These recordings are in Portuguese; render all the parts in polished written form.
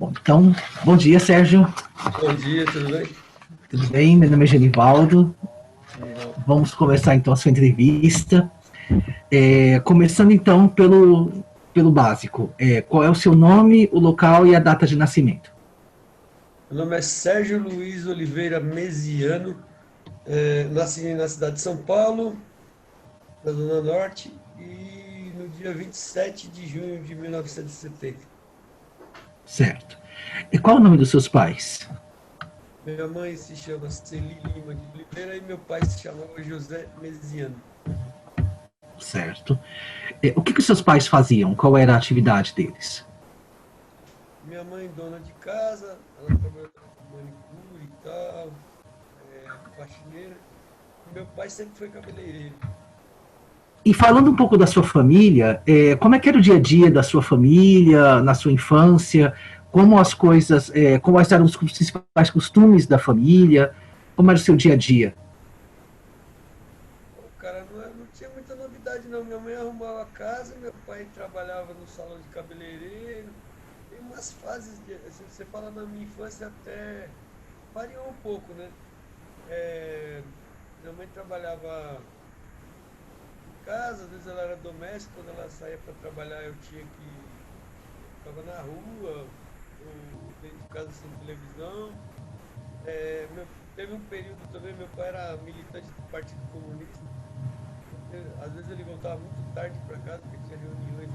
Bom, então, bom dia, Sérgio. Bom dia, tudo bem? Tudo bem? Meu nome é Genivaldo. Genival. Vamos começar então a sua entrevista. Começando então pelo básico. Qual é o seu nome, o local e a data de nascimento? Meu nome é Sérgio Luiz Oliveira Mesiano. Nasci na cidade de São Paulo, na Zona Norte, e no dia 27 de junho de 1970. Certo. E qual é o nome dos seus pais? Minha mãe se chama Celi Lima de Oliveira e meu pai se chamava José Mesiano. Certo. O que os seus pais faziam? Qual era a atividade deles? Minha mãe, dona de casa, ela trabalhava com manicure e tal, faxineira. E meu pai sempre foi cabeleireiro. E falando um pouco da sua família, como é que era o dia a dia da sua família, na sua infância? Como as coisas, quais eram os principais costumes da família? Como era o seu dia a dia? Pô, cara, não tinha muita novidade não. Minha mãe arrumava a casa, meu pai trabalhava no salão de cabeleireiro. Tem umas fases de, se você fala na minha infância até variou um pouco, né? É, minha mãe trabalhava em casa, às vezes ela era doméstica, quando ela saía para trabalhar eu tinha que ficava na rua ou dentro de casa sem televisão. Teve um período também, meu pai era militante do Partido Comunista. Às vezes ele voltava muito tarde para casa, porque tinha reuniões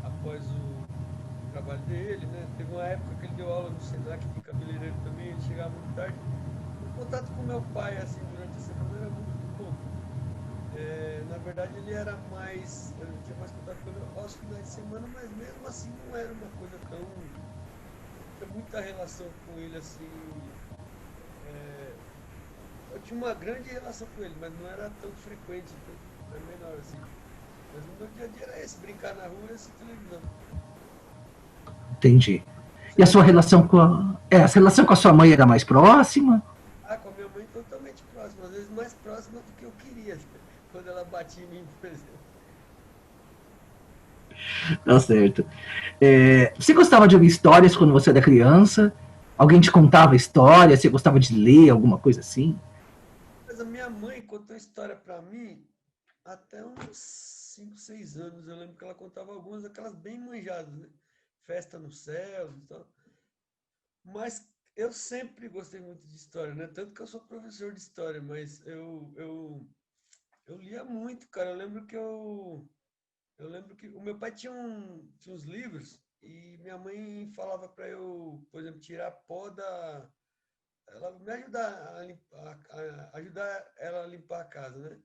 após o trabalho dele, né? Teve uma época que ele deu aula no Senac de cabeleireiro também, ele chegava muito tarde. O contato com meu pai, assim, durante a semana era muito pouco. Na verdade, eu tinha mais contato com ele aos finais de semana, mas mesmo assim não era uma coisa tão, tinha muita relação com ele, assim, é, eu tinha uma grande relação com ele, mas não era tão frequente, então era menor, assim. Mas o meu dia a dia era esse, brincar na rua e assistir televisão. Entendi. E Você a sua também? relação a relação com a sua mãe era mais próxima? Ah, com a minha mãe totalmente próxima, às vezes mais próxima do que eu queria, quando ela batia em mim, por exemplo. Tá certo. Você gostava de ouvir histórias quando você era criança? Alguém te contava história? Você gostava de ler alguma coisa assim? Mas a minha mãe contou história pra mim até uns 5, 6 anos. Eu lembro que ela contava algumas daquelas bem manjadas, né? Festa no céu e tal. Mas eu sempre gostei muito de história, né? Tanto que eu sou professor de história, mas eu lia muito, cara. Eu lembro que o meu pai tinha uns livros e minha mãe falava para eu, por exemplo, tirar pó da. Ela me ajudar a limpar, ajudar ela a limpar a casa, né?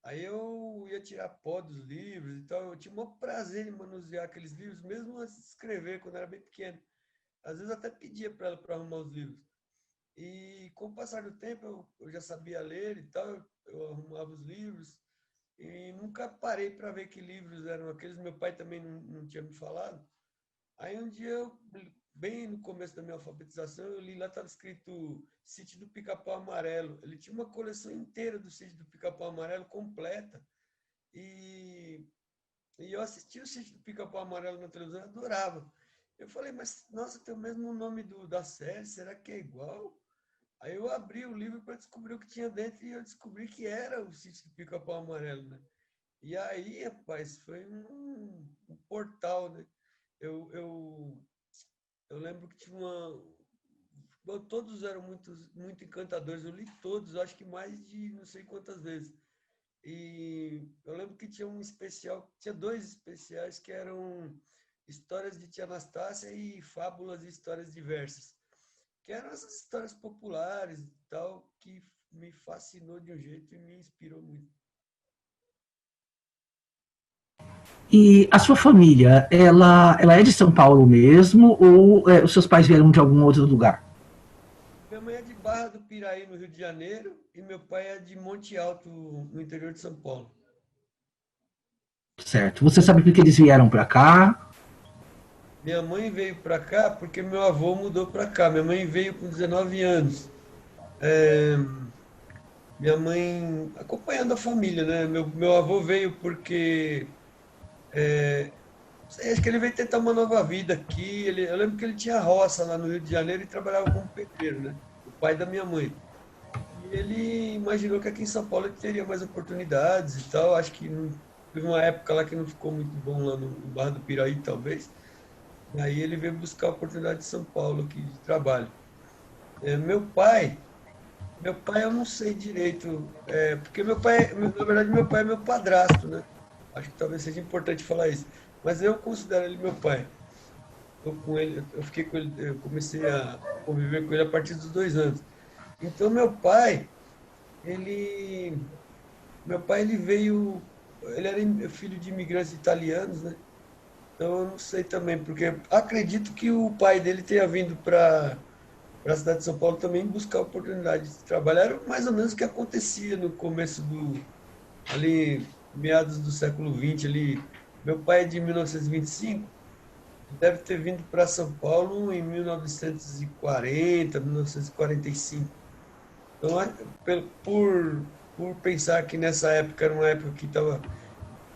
Aí eu ia tirar pó dos livros e tal. Eu tinha o maior prazer em manusear aqueles livros, mesmo antes de escrever, quando eu era bem pequeno. Às vezes eu até pedia para ela para arrumar os livros. E com o passar do tempo eu já sabia ler e tal, eu arrumava os livros e nunca parei para ver que livros eram aqueles. Meu pai também não tinha me falado. Aí um dia, bem no começo da minha alfabetização, eu li lá, estava escrito Sítio do Pica-Pau Amarelo. Ele tinha uma coleção inteira do Sítio do Pica-Pau Amarelo, completa. E, e eu assisti o Sítio do Pica-Pau Amarelo na televisão, eu adorava. Eu falei, mas nossa, tem o mesmo nome da série, será que é igual? Aí eu abri o livro para descobrir o que tinha dentro e eu descobri que era o Sítio do Pica-Pau Amarelo, né? E aí, rapaz, foi um portal, né? Eu, eu, eu lembro que tinha uma. Bom, todos eram muito encantadores. Eu li todos, acho que mais de não sei quantas vezes. E eu lembro que tinha um especial, tinha dois especiais que eram histórias de Tia Anastácia e fábulas e histórias diversas, que eram essas histórias populares e tal, que me fascinou de um jeito e me inspirou muito. E a sua família, ela é de São Paulo mesmo ou os seus pais vieram de algum outro lugar? Minha mãe é de Barra do Piraí, no Rio de Janeiro, e meu pai é de Monte Alto, no interior de São Paulo. Certo. Você sabe por que eles vieram para cá? Minha mãe veio para cá porque meu avô mudou para cá. Minha mãe veio com 19 anos. É, minha mãe, acompanhando a família, né? Meu avô veio porque sei, acho que ele veio tentar uma nova vida aqui. Eu lembro que ele tinha roça lá no Rio de Janeiro e trabalhava como pedreiro, né? O pai da minha mãe. E ele imaginou que aqui em São Paulo ele teria mais oportunidades e tal. Acho que teve uma época lá que não ficou muito bom lá no Barra do Piraí, talvez. E aí ele veio buscar a oportunidade de São Paulo aqui de trabalho. Meu pai eu não sei direito, porque meu pai, na verdade meu pai é meu padrasto, né? Acho que talvez seja importante falar isso. Mas eu considero ele meu pai. Eu fiquei com ele, eu comecei a conviver com ele a partir dos 2 anos. Então ele, meu pai ele veio, ele era filho de imigrantes italianos, né? Então eu não sei também, porque acredito que o pai dele tenha vindo para a cidade de São Paulo também buscar oportunidade de trabalho. Era mais ou menos o que acontecia no começo ali, meados do século XX ali. Meu pai é de 1925, deve ter vindo para São Paulo em 1940, 1945. Então, por pensar que nessa época era uma época que estava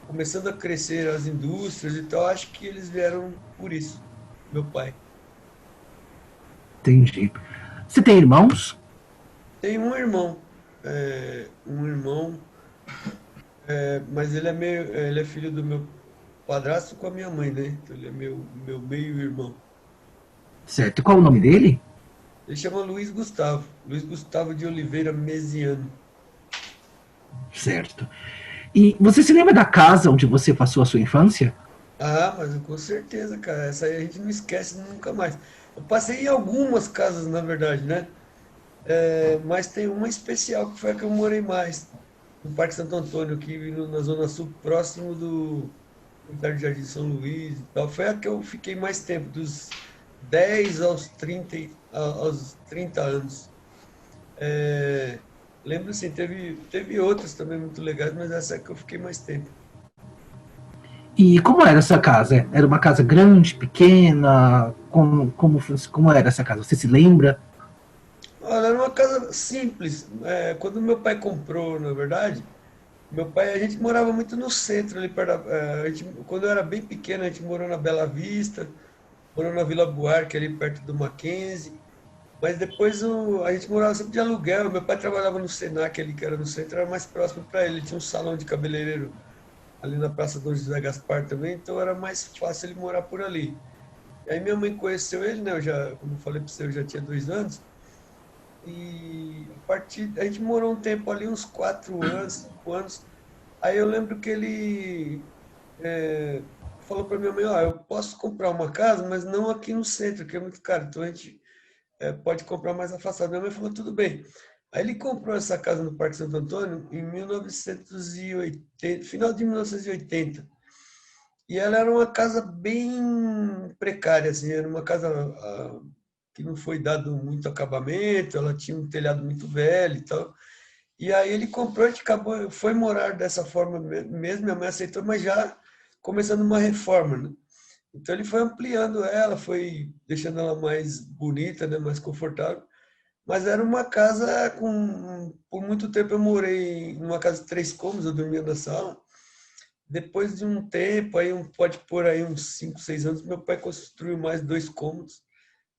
começando a crescer as indústrias e tal, acho que eles vieram por isso, meu pai. Entendi. Você tem irmãos? Tem um irmão, mas ele é filho do meu padrasto com a minha mãe, né? Então ele é meu meio-irmão. Certo. Qual o nome dele? Ele chama Luiz Gustavo de Oliveira Mesiano. Certo. E você se lembra da casa onde você passou a sua infância? Ah, mas com certeza, cara. Essa aí a gente não esquece nunca mais. Eu passei em algumas casas, na verdade, né? Mas tem uma especial que foi a que eu morei mais, no Parque Santo Antônio, aqui na Zona Sul, próximo do Cemitério de Jardim São Luís e tal. Foi a que eu fiquei mais tempo, dos 10 aos 30 anos. É, lembro assim, teve outras também muito legais, mas essa é que eu fiquei mais tempo. E como era essa casa? Era uma casa grande, pequena? Como era essa casa? Você se lembra? Olha, era uma casa simples. Quando meu pai comprou, na verdade, meu pai, a gente morava muito no centro, ali perto quando eu era bem pequeno, a gente morou na Bela Vista, morou na Vila Buarque, ali perto do Mackenzie. Mas depois a gente morava sempre de aluguel. Meu pai trabalhava no Senac, ali que era no centro, era mais próximo para ele. Ele tinha um salão de cabeleireiro ali na Praça Dom José Gaspar também, então era mais fácil ele morar por ali. E aí minha mãe conheceu ele, né? Como eu falei para você, eu já tinha 2 anos. E a gente morou um tempo ali, uns 4 anos, 5 anos. Aí eu lembro que ele falou para minha mãe, ó, eu posso comprar uma casa, mas não aqui no centro, que é muito caro. Então a gente pode comprar mais afastado. Minha mãe falou, tudo bem. Aí ele comprou essa casa no Parque Santo Antônio em 1980, final de 1980. E ela era uma casa bem precária, assim, era uma casa que não foi dado muito acabamento, ela tinha um telhado muito velho e tal. E aí ele comprou, a gente acabou, foi morar dessa forma mesmo, minha mãe aceitou, mas já começando uma reforma, né? Então ele foi ampliando ela, foi deixando ela mais bonita, né, mais confortável. Mas era uma casa por muito tempo eu morei numa casa de 3 cômodos, eu dormia na sala. Depois de um tempo, pode pôr aí uns 5, 6 anos, meu pai construiu mais 2 cômodos.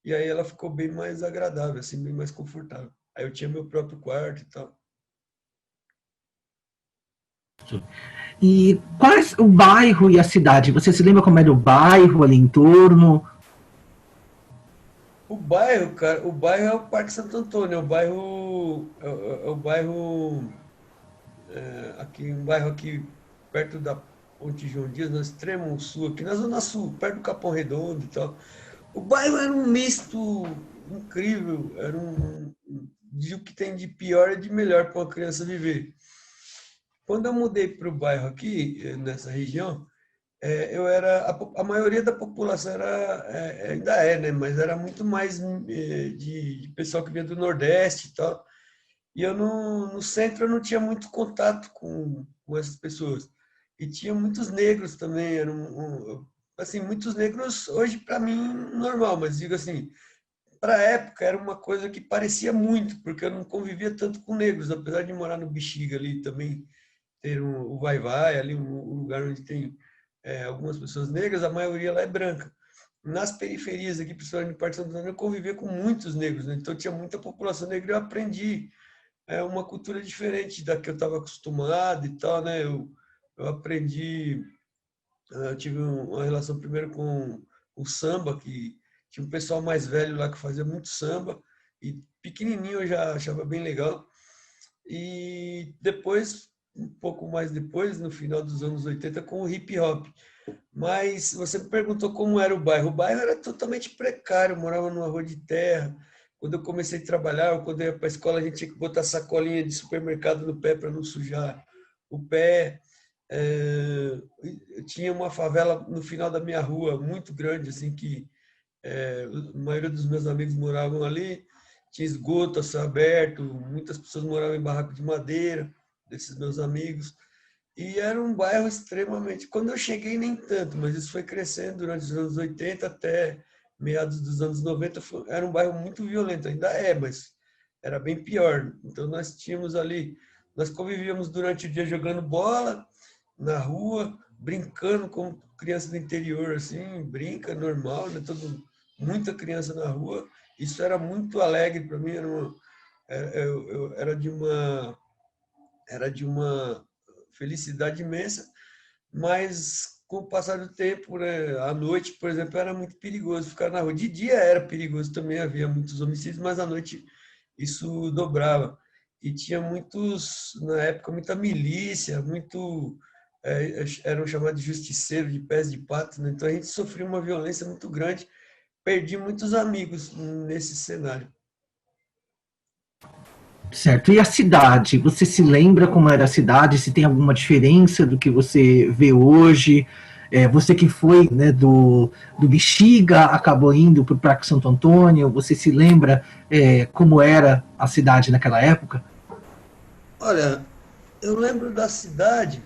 E aí ela ficou bem mais agradável, assim, bem mais confortável. Aí eu tinha meu próprio quarto e tal. E quais o bairro e a cidade? Você se lembra como era o bairro ali em torno? O bairro, cara, o bairro é o Parque Santo Antônio, é o bairro, aqui, um bairro aqui perto da Ponte João Dias, no extremo sul, aqui na Zona Sul, perto do Capão Redondo e tal. O bairro era um misto incrível, de o que tem de pior e de melhor para uma criança viver. Quando eu mudei para o bairro aqui, nessa região, a maioria da população ainda é, né? Mas era muito mais de pessoal que vinha do Nordeste e tal. E eu no centro eu não tinha muito contato com essas pessoas. E tinha muitos negros também, assim, muitos negros hoje para mim normal, mas digo assim, para a época era uma coisa que parecia muito, porque eu não convivia tanto com negros, apesar de morar no Bexiga ali também, ter o Vai-Vai ali, um lugar onde tem algumas pessoas negras, a maioria lá é branca. Nas periferias aqui, principalmente no Parque Santo Antônio, eu convivia com muitos negros, né? Então tinha muita população negra e eu aprendi uma cultura diferente da que eu estava acostumado e tal, né? Eu aprendi, eu tive uma relação primeiro com o samba, que tinha um pessoal mais velho lá que fazia muito samba, e pequenininho eu já achava bem legal. E depois, um pouco mais depois, no final dos anos 80, com o hip hop. Mas você me perguntou como era o bairro. O bairro era totalmente precário, eu morava numa rua de terra. Quando eu comecei a trabalhar, ou quando eu ia para a escola, a gente tinha que botar sacolinha de supermercado no pé para não sujar o pé. Eu tinha uma favela no final da minha rua, muito grande, assim, que a maioria dos meus amigos moravam ali. Tinha esgoto a céu aberto, muitas pessoas moravam em barraco de madeira, desses meus amigos. E era um bairro extremamente. Quando eu cheguei, nem tanto, mas isso foi crescendo durante os anos 80 até meados dos anos 90. Era um bairro muito violento, ainda é, mas era bem pior. Então nós tínhamos ali, nós convivíamos durante o dia jogando bola na rua, brincando como criança do interior, assim, brinca normal, né? Muita criança na rua. Isso era muito alegre para mim, era de uma felicidade imensa, mas com o passar do tempo, né, à noite, por exemplo, era muito perigoso ficar na rua. De dia era perigoso também, havia muitos homicídios, mas à noite isso dobrava. E tinha muitos, na época, muita milícia, eram chamados de justiceiros, de pés de pato, né? Então a gente sofria uma violência muito grande, perdi muitos amigos nesse cenário. Certo. E a cidade? Você se lembra como era a cidade? Se tem alguma diferença do que você vê hoje? Você que foi, né, do Bexiga, acabou indo para o Parque Santo Antônio. Você se lembra como era a cidade naquela época? Olha, eu lembro da cidade.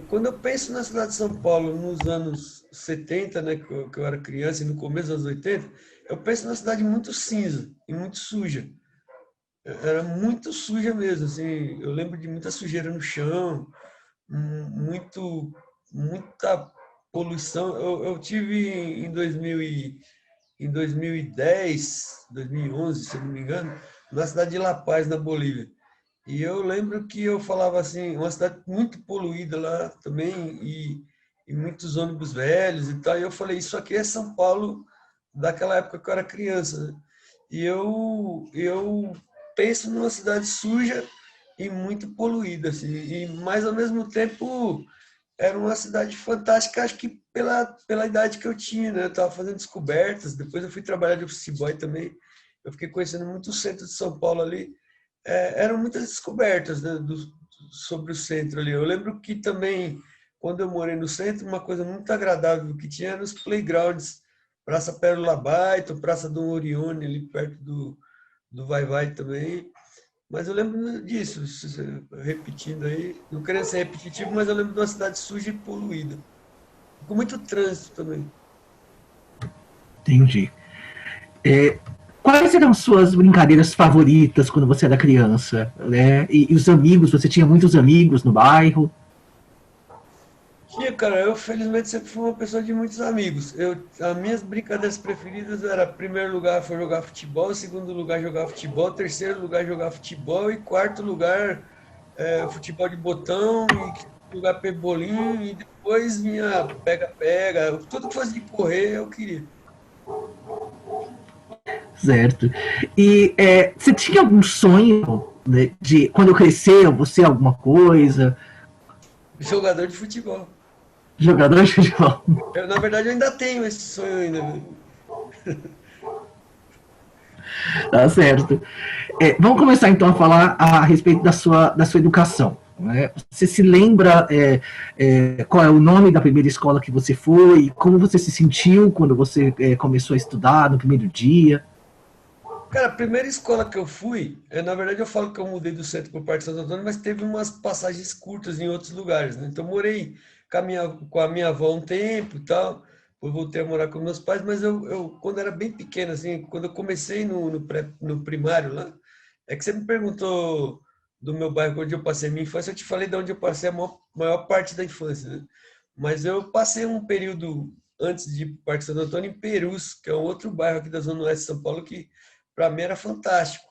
Quando eu penso na cidade de São Paulo nos anos 70, né, que eu era criança, e no começo dos anos 80, eu penso na cidade muito cinza e muito suja. Era muito suja mesmo, assim, eu lembro de muita sujeira no chão, muita poluição. Eu tive em 2010, 2011, se eu não me engano, na cidade de La Paz, na Bolívia. E eu lembro que eu falava assim, uma cidade muito poluída lá também, e muitos ônibus velhos e tal. E eu falei, isso aqui é São Paulo daquela época que eu era criança, né? E eu penso numa cidade suja e muito poluída, assim, mas ao mesmo tempo era uma cidade fantástica, acho que pela idade que eu tinha, né? Eu estava fazendo descobertas, depois eu fui trabalhar de office boy também, eu fiquei conhecendo muito o centro de São Paulo ali. Eram muitas descobertas, né, sobre o centro ali. Eu lembro que também, quando eu morei no centro, uma coisa muito agradável que tinha eram os playgrounds, Praça Pérola Baito, Praça Dom Orione, ali perto do Vai Vai também. Mas eu lembro disso, repetindo aí, não querendo ser repetitivo, mas eu lembro de uma cidade suja e poluída. Com muito trânsito também. Entendi. Quais eram suas brincadeiras favoritas quando você era criança? Né? E os amigos, você tinha muitos amigos no bairro? Tinha, cara, eu felizmente sempre fui uma pessoa de muitos amigos. As minhas brincadeiras preferidas era, primeiro lugar foi jogar futebol, segundo lugar jogar futebol, terceiro lugar jogar futebol e quarto lugar futebol de botão e quinto lugar pebolim e depois vinha pega-pega, tudo que fosse de correr eu queria. Certo. E você tinha algum sonho, né, de quando eu crescer eu vou ser alguma coisa? Jogador de futebol. Jogador de futebol? Na verdade, eu ainda tenho esse sonho ainda. Tá certo. Vamos começar então a falar a respeito da sua educação. Né? Você se lembra qual é o nome da primeira escola que você foi? Como você se sentiu quando você começou a estudar no primeiro dia? Cara, a primeira escola que eu fui, na verdade eu falo que eu mudei do centro para o Parque Santo Antônio, mas teve umas passagens curtas em outros lugares, né? Então eu morei com a minha avó um tempo e tal, depois voltei a morar com meus pais, mas quando era bem pequeno, assim, quando eu comecei no primário lá, é que você me perguntou do meu bairro onde eu passei a minha infância, eu te falei de onde eu passei a maior parte da infância, né? Mas eu passei um período antes de ir para o Parque Santo Antônio em Perus, que é um outro bairro aqui da Zona Oeste de São Paulo, que para mim era fantástico.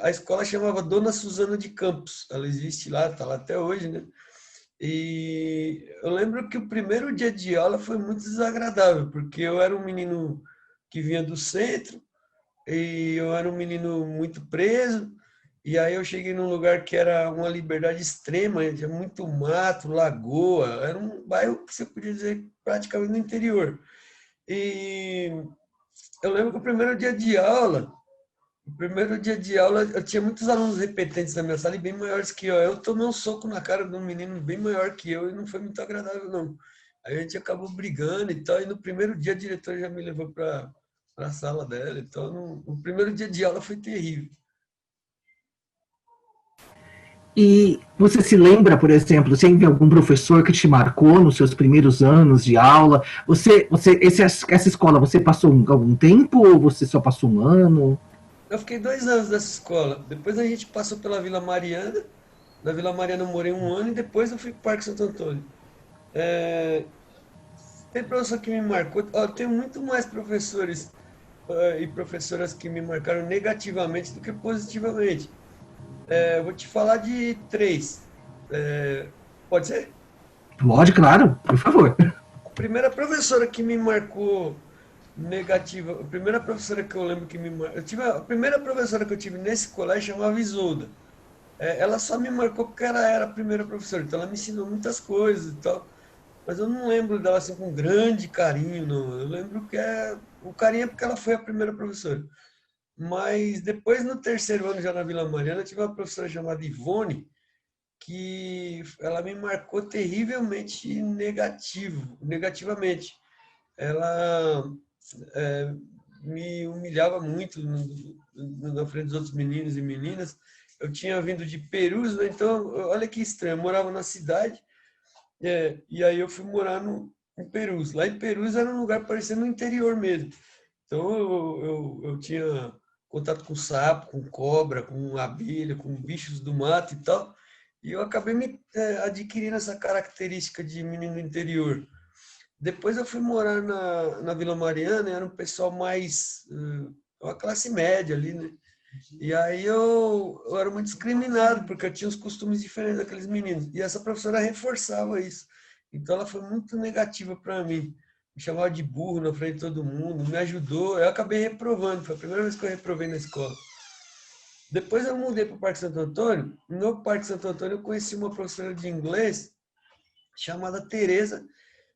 A escola chamava Dona Suzana de Campos, ela existe lá, está lá até hoje, né? E eu lembro que o primeiro dia de aula foi muito desagradável, porque eu era um menino que vinha do centro, e eu era um menino muito preso, e aí eu cheguei num lugar que era uma liberdade extrema, tinha muito mato, lagoa, era um bairro que você podia dizer praticamente no interior. E eu lembro que o primeiro dia de aula, eu tinha muitos alunos repetentes na minha sala e bem maiores que eu. Eu tomei um soco na cara de um menino bem maior que eu e não foi muito agradável, não. Aí a gente acabou brigando e tal, e no primeiro dia a diretora já me levou para a sala dela. Então, no primeiro dia de aula foi terrível. E você se lembra, por exemplo, se tem algum professor que te marcou nos seus primeiros anos de aula? Essa escola, você passou algum tempo ou você só passou um ano? Eu fiquei 2 anos nessa escola. Depois a gente passou pela Vila Mariana. Na Vila Mariana eu morei um ano e depois eu fui para o Parque Santo Antônio. Tem professor que me marcou. Ó, eu tenho muito mais professores e professoras que me marcaram negativamente do que positivamente. Eu vou te falar de três. Pode ser? Pode, claro, por favor. A primeira professora que me marcou negativa, a primeira professora que eu lembro que me marcou, a primeira professora que eu tive nesse colégio chamava Isolda. Ela só me marcou porque ela era a primeira professora, então ela me ensinou muitas coisas e tal, mas eu não lembro dela assim com grande carinho, não. Eu lembro que o carinho é porque ela foi a primeira professora. Mas depois, no terceiro ano, já na Vila Mariana, eu tive uma professora chamada Ivone, que ela me marcou terrivelmente negativamente. Ela é, me humilhava muito na frente dos outros meninos e meninas. Eu tinha vindo de Perus, né? Então, olha que estranho, eu morava na cidade, e aí eu fui morar em Perus. Lá em Perus era um lugar parecendo no interior mesmo. Então, eu tinha contato com sapo, com cobra, com abelha, com bichos do mato e tal. E eu acabei adquirindo essa característica de menino do interior. Depois eu fui morar na Vila Mariana, era um pessoal mais, uma classe média ali, né? E aí eu era muito discriminado, porque eu tinha os costumes diferentes daqueles meninos. E essa professora reforçava isso. Então ela foi muito negativa para mim. Me chamava de burro na frente de todo mundo, me ajudou. Eu acabei reprovando, foi a primeira vez que eu reprovei na escola. Depois eu mudei para o Parque Santo Antônio. No Parque Santo Antônio eu conheci uma professora de inglês chamada Tereza,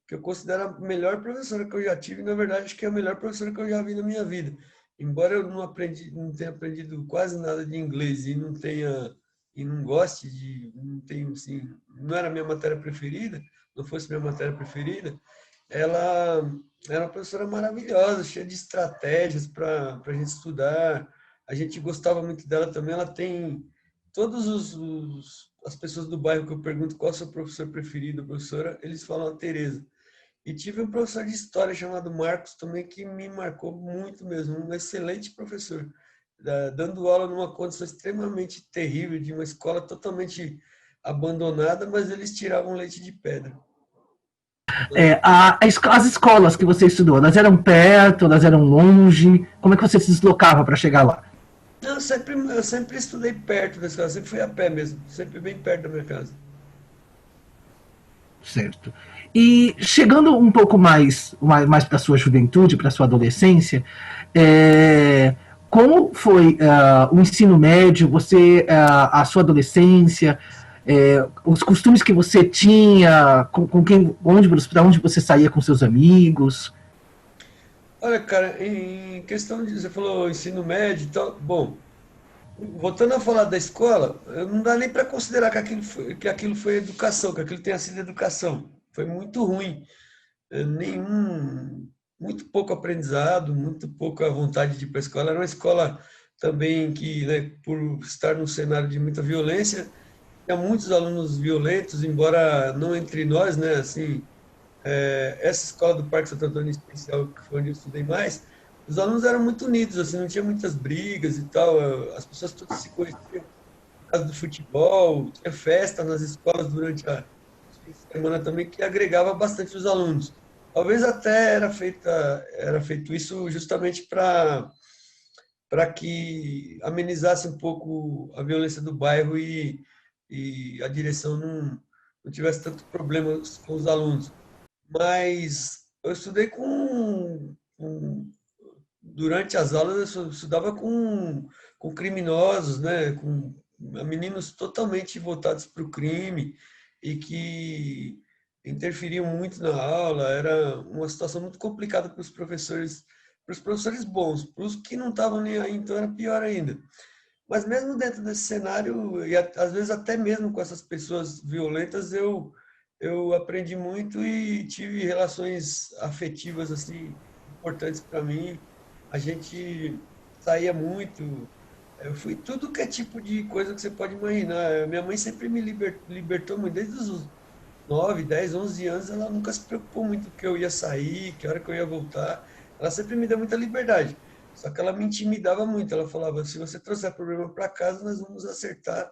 que eu considero a melhor professora que eu já tive, e na verdade acho que é a melhor professora que eu já vi na minha vida. Embora eu não tenha aprendido quase nada de inglês e não goste não tenho assim, não era a minha matéria preferida, não fosse minha matéria preferida, ela era uma professora maravilhosa, cheia de estratégias para a gente estudar. A gente gostava muito dela também. Ela tem todos as pessoas do bairro que eu pergunto qual é o seu professor preferido, professora, eles falam a Tereza. E tive um professor de história chamado Marcos também que me marcou muito mesmo, um excelente professor, dando aula numa condição extremamente terrível, de uma escola totalmente abandonada, mas eles tiravam leite de pedra. As escolas que você estudou, elas eram perto, elas eram longe? Como é que você se deslocava para chegar lá? Não, eu sempre estudei perto da escola, sempre fui a pé mesmo, sempre bem perto da minha casa. Certo. E chegando um pouco mais para a sua juventude, para a sua adolescência, como foi o ensino médio, a sua adolescência, os costumes que você tinha, com quem, para onde você saía com seus amigos? Olha, cara, em questão de, você falou ensino médio e tal, bom, voltando a falar da escola, não dá nem para considerar que aquilo foi educação, que aquilo tenha sido educação. Foi muito ruim. Muito pouco aprendizado, muito pouca vontade de ir para a escola. Era uma escola também que, né, por estar num cenário de muita violência, tinha muitos alunos violentos, embora não entre nós, né, assim, essa escola do Parque Santo Antônio em especial, que foi onde eu estudei mais, os alunos eram muito unidos, assim, não tinha muitas brigas e tal, as pessoas todas se conheciam por causa do futebol, tinha festa nas escolas durante semana também, que agregava bastante os alunos. Talvez até era feito isso justamente para que amenizasse um pouco a violência do bairro e a direção não tivesse tanto problemas com os alunos. Mas eu estudei durante as aulas, eu estudava com criminosos, né? Com meninos totalmente voltados para o crime e que interferiam muito na aula. Era uma situação muito complicada para os professores bons, para os que não estavam nem aí, então era pior ainda. Mas mesmo dentro desse cenário, e às vezes até mesmo com essas pessoas violentas, eu aprendi muito e tive relações afetivas assim importantes para mim. A gente saía muito. Eu fui tudo que é tipo de coisa que você pode imaginar. Minha mãe sempre me libertou muito, desde os 9, 10, 11 anos, ela nunca se preocupou muito que eu ia sair, que hora que eu ia voltar. Ela sempre me deu muita liberdade. Só que ela me intimidava muito. Ela falava: se você trouxer problema para casa, nós vamos acertar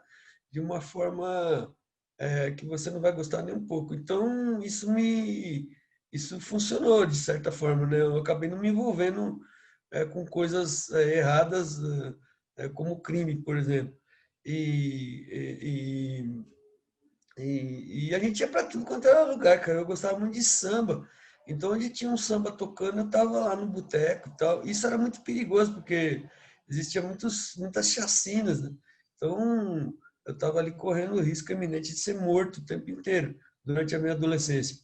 de uma forma que você não vai gostar nem um pouco. Então, isso funcionou de certa forma, né? Eu acabei não me envolvendo com coisas erradas, como crime, por exemplo. E, e a gente ia para tudo quanto era lugar, cara. Eu gostava muito de samba. Então, onde tinha um samba tocando, eu estava lá no boteco e tal. Isso era muito perigoso, porque existia muitas chacinas, né? Então, eu estava ali correndo o risco iminente de ser morto o tempo inteiro, durante a minha adolescência.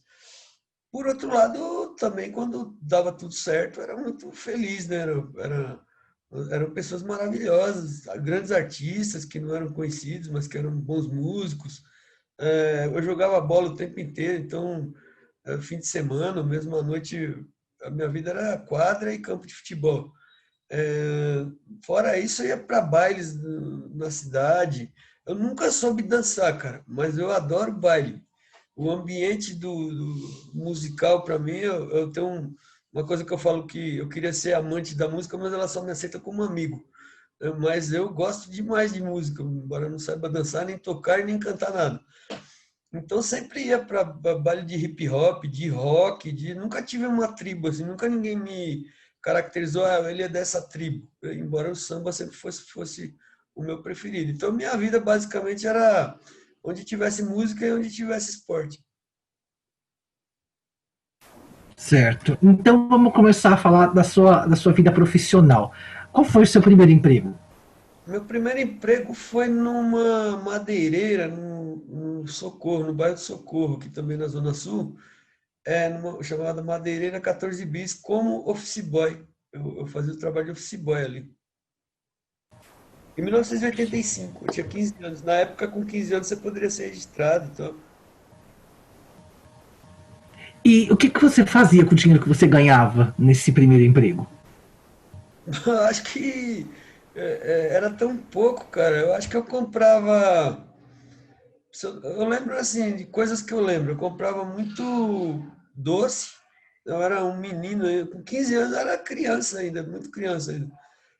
Por outro lado, também, quando dava tudo certo, eu era muito feliz, né? Eram pessoas maravilhosas, grandes artistas que não eram conhecidos, mas que eram bons músicos. Eu jogava bola o tempo inteiro, então, fim de semana, mesmo à noite, a minha vida era quadra e campo de futebol. É, Fora isso, eu ia para bailes na cidade. Eu nunca soube dançar, cara, mas eu adoro baile. O ambiente do musical, para mim, eu tenho uma coisa que eu falo que eu queria ser amante da música, mas ela só me aceita como amigo. Mas eu gosto demais de música, embora eu não saiba dançar, nem tocar e nem cantar nada. Então sempre ia para baile de hip hop, de rock, nunca tive uma tribo assim, nunca ninguém me caracterizou, ele é dessa tribo, embora o samba sempre fosse o meu preferido. Então minha vida basicamente era onde tivesse música e onde tivesse esporte. Certo. Então vamos começar a falar da sua vida profissional. Qual foi o seu primeiro emprego? Meu primeiro emprego foi numa madeireira, no Socorro, no bairro do Socorro, aqui também na Zona Sul, numa chamada Madeireira 14 Bis, como office boy. Eu fazia o trabalho de office boy ali. Em 1985, eu tinha 15 anos. Na época, com 15 anos, você poderia ser registrado. Então, E o que, que você fazia com o dinheiro que você ganhava nesse primeiro emprego? eu acho que era tão pouco, cara. Eu acho que eu comprava. Eu lembro assim de coisas que eu lembro. Eu comprava muito doce. Eu era um menino, com 15 anos eu era criança ainda, muito criança ainda.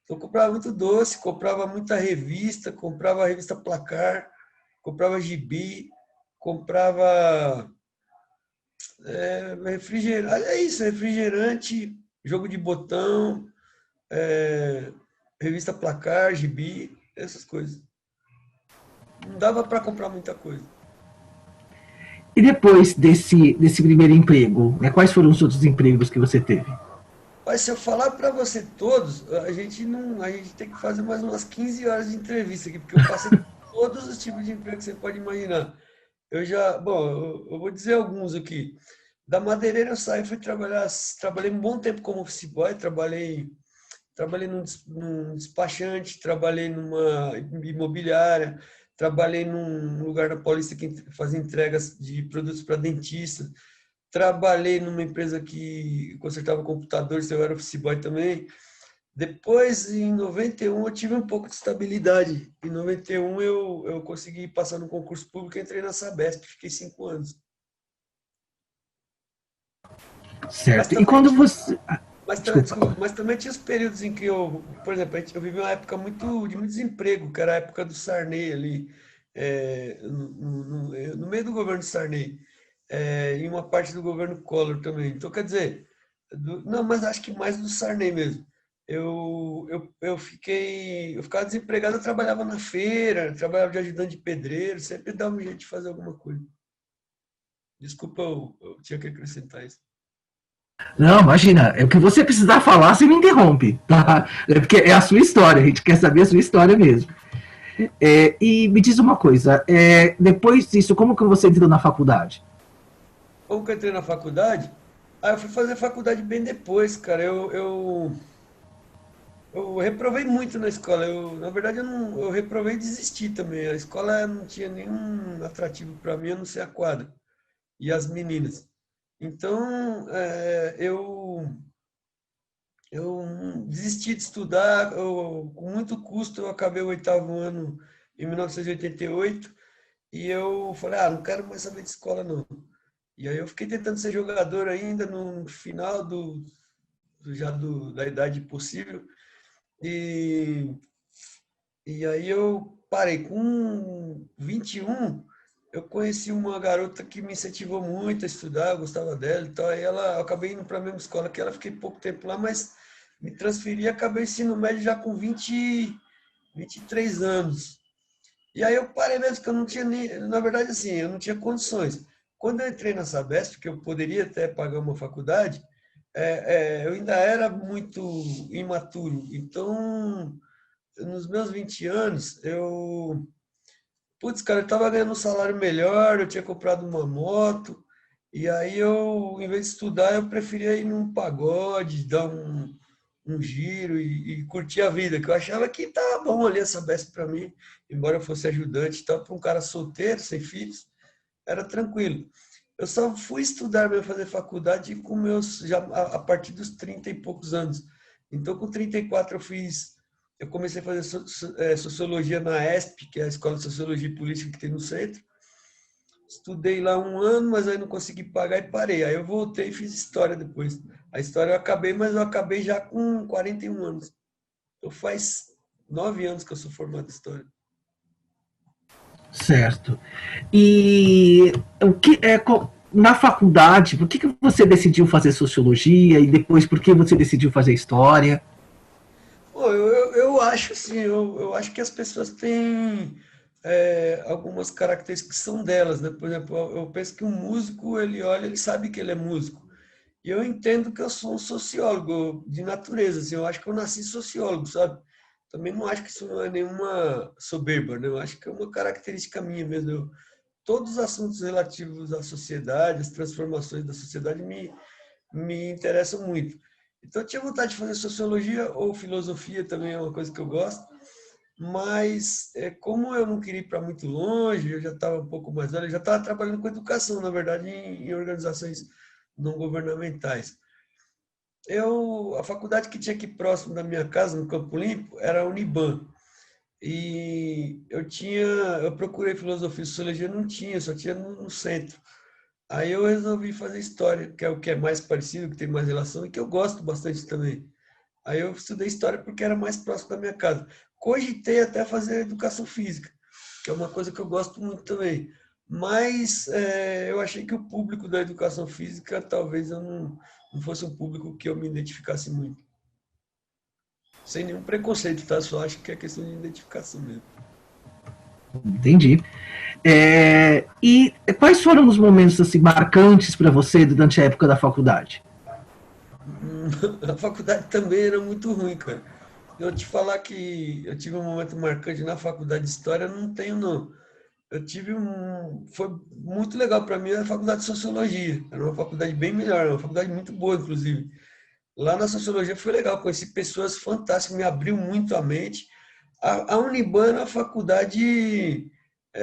Então, eu comprava muito doce, comprava muita revista, comprava a revista Placar, comprava gibi, comprava refrigerante. É isso, refrigerante, jogo de botão, é, revista Placar, gibi, essas coisas. Não dava para comprar muita coisa. E depois desse primeiro emprego, né, quais foram os outros empregos que você teve? Mas se eu falar para você todos, a gente não, a gente tem que fazer mais umas 15 horas de entrevista aqui, porque eu passei por todos os tipos de emprego que você pode imaginar. Bom, eu vou dizer alguns aqui. Da madeireira eu saí, fui trabalhar, trabalhei um bom tempo como office boy, trabalhei num despachante, trabalhei numa imobiliária, trabalhei num lugar na Paulista que fazia entregas de produtos para dentista. Trabalhei numa empresa que consertava computadores, eu era office boy também. Depois, em 91, eu tive um pouco de estabilidade. Em 91, eu consegui passar no concurso público e entrei na Sabesp, fiquei 5 anos. Mas Certo. E também quando tinha, você. Desculpa. desculpa, mas também tinha os períodos em que eu, por exemplo, eu vivi uma época de muito desemprego, que era a época do Sarney ali, no meio do governo Sarney. em uma parte do governo Collor também. Então, quer dizer, não, mas acho que mais do Sarney mesmo. Eu ficava desempregado, eu trabalhava na feira, trabalhava de ajudante de pedreiro, sempre dava um jeito de fazer alguma coisa. Desculpa, eu tinha que acrescentar isso. Não, imagina, é o que você precisar falar, você me interrompe, tá? É porque é a sua história, a gente quer saber a sua história mesmo. E me diz uma coisa, depois disso, como que você entrou na faculdade? Como que eu entrei na faculdade? Eu fui fazer faculdade bem depois, cara. Eu reprovei muito na escola. Na verdade, eu reprovei e desisti também. A escola não tinha nenhum atrativo para mim, a não ser a quadra e as meninas. Então, eu desisti de estudar. Com muito custo, eu acabei o oitavo ano em 1988 e eu falei, não quero mais saber de escola, não. E aí eu fiquei tentando ser jogador ainda no final da idade possível. E E aí eu parei. Com 21, eu conheci uma garota que me incentivou muito a estudar, eu gostava dela e tal. Aí eu acabei indo para a mesma escola que ela, fiquei pouco tempo lá, mas me transferi e acabei ensino médio já com 23 anos. E aí eu parei mesmo, que eu não tinha nem, na verdade assim, eu não tinha condições. Quando eu entrei na Sabesp, que eu poderia até pagar uma faculdade, eu ainda era muito imaturo. Então, nos meus 20 anos, putz, cara, eu tava ganhando um salário melhor, eu tinha comprado uma moto, e aí em vez de estudar, eu preferia ir num pagode, dar um giro e curtir a vida, que eu achava que tava bom ali essa Sabesp para mim, embora eu fosse ajudante e tal, para um cara solteiro, sem filhos, era tranquilo. Eu só fui estudar mesmo, fazer faculdade com já a partir dos 30 e poucos anos. Então, com 34 eu comecei a fazer sociologia na ESP, que é a Escola de Sociologia e Política que tem no centro. Estudei lá um ano, mas aí não consegui pagar e parei. Aí eu voltei e fiz história depois. A história eu acabei, mas eu acabei já com 41 anos. Então faz 9 anos que eu sou formado em história. Certo. E o que é na faculdade, por que você decidiu fazer sociologia e depois por que você decidiu fazer história? Pô, eu acho assim, eu acho que as pessoas têm algumas características que são delas, né? Por exemplo, eu penso que um músico, ele olha, ele sabe que ele é músico. E eu entendo que eu sou um sociólogo de natureza, assim, eu acho que eu nasci sociólogo, sabe? Também não acho que isso não é nenhuma soberba, né? Eu acho que é uma característica minha mesmo. Todos os assuntos relativos à sociedade, as transformações da sociedade me interessam muito. Então, eu tinha vontade de fazer sociologia ou filosofia, também é uma coisa que eu gosto, mas como eu não queria ir para muito longe, eu já estava um pouco mais velho, eu já estava trabalhando com educação, na verdade, em organizações não governamentais. A faculdade que tinha aqui próximo da minha casa, no Campo Limpo, era a Uniban. E eu procurei filosofia e sociologia, não tinha, só tinha no centro. Aí eu resolvi fazer história, que é o que é mais parecido, que tem mais relação e que eu gosto bastante também. Aí eu estudei história porque era mais próximo da minha casa. Cogitei até fazer educação física, que é uma coisa que eu gosto muito também. Mas eu achei que o público da educação física talvez eu não fosse um público que eu me identificasse muito. Sem nenhum preconceito, tá? Só acho que é questão de identificação mesmo. Entendi. E quais foram os momentos assim marcantes para você durante a época da faculdade? A faculdade também era muito ruim, cara. Eu te falar que eu tive um momento marcante na faculdade de História, não tenho, não. Foi muito legal para mim a faculdade de Sociologia. Era uma faculdade bem melhor, uma faculdade muito boa, inclusive. Lá na Sociologia foi legal, conheci pessoas fantásticas, me abriu muito a mente. A Uniban era uma faculdade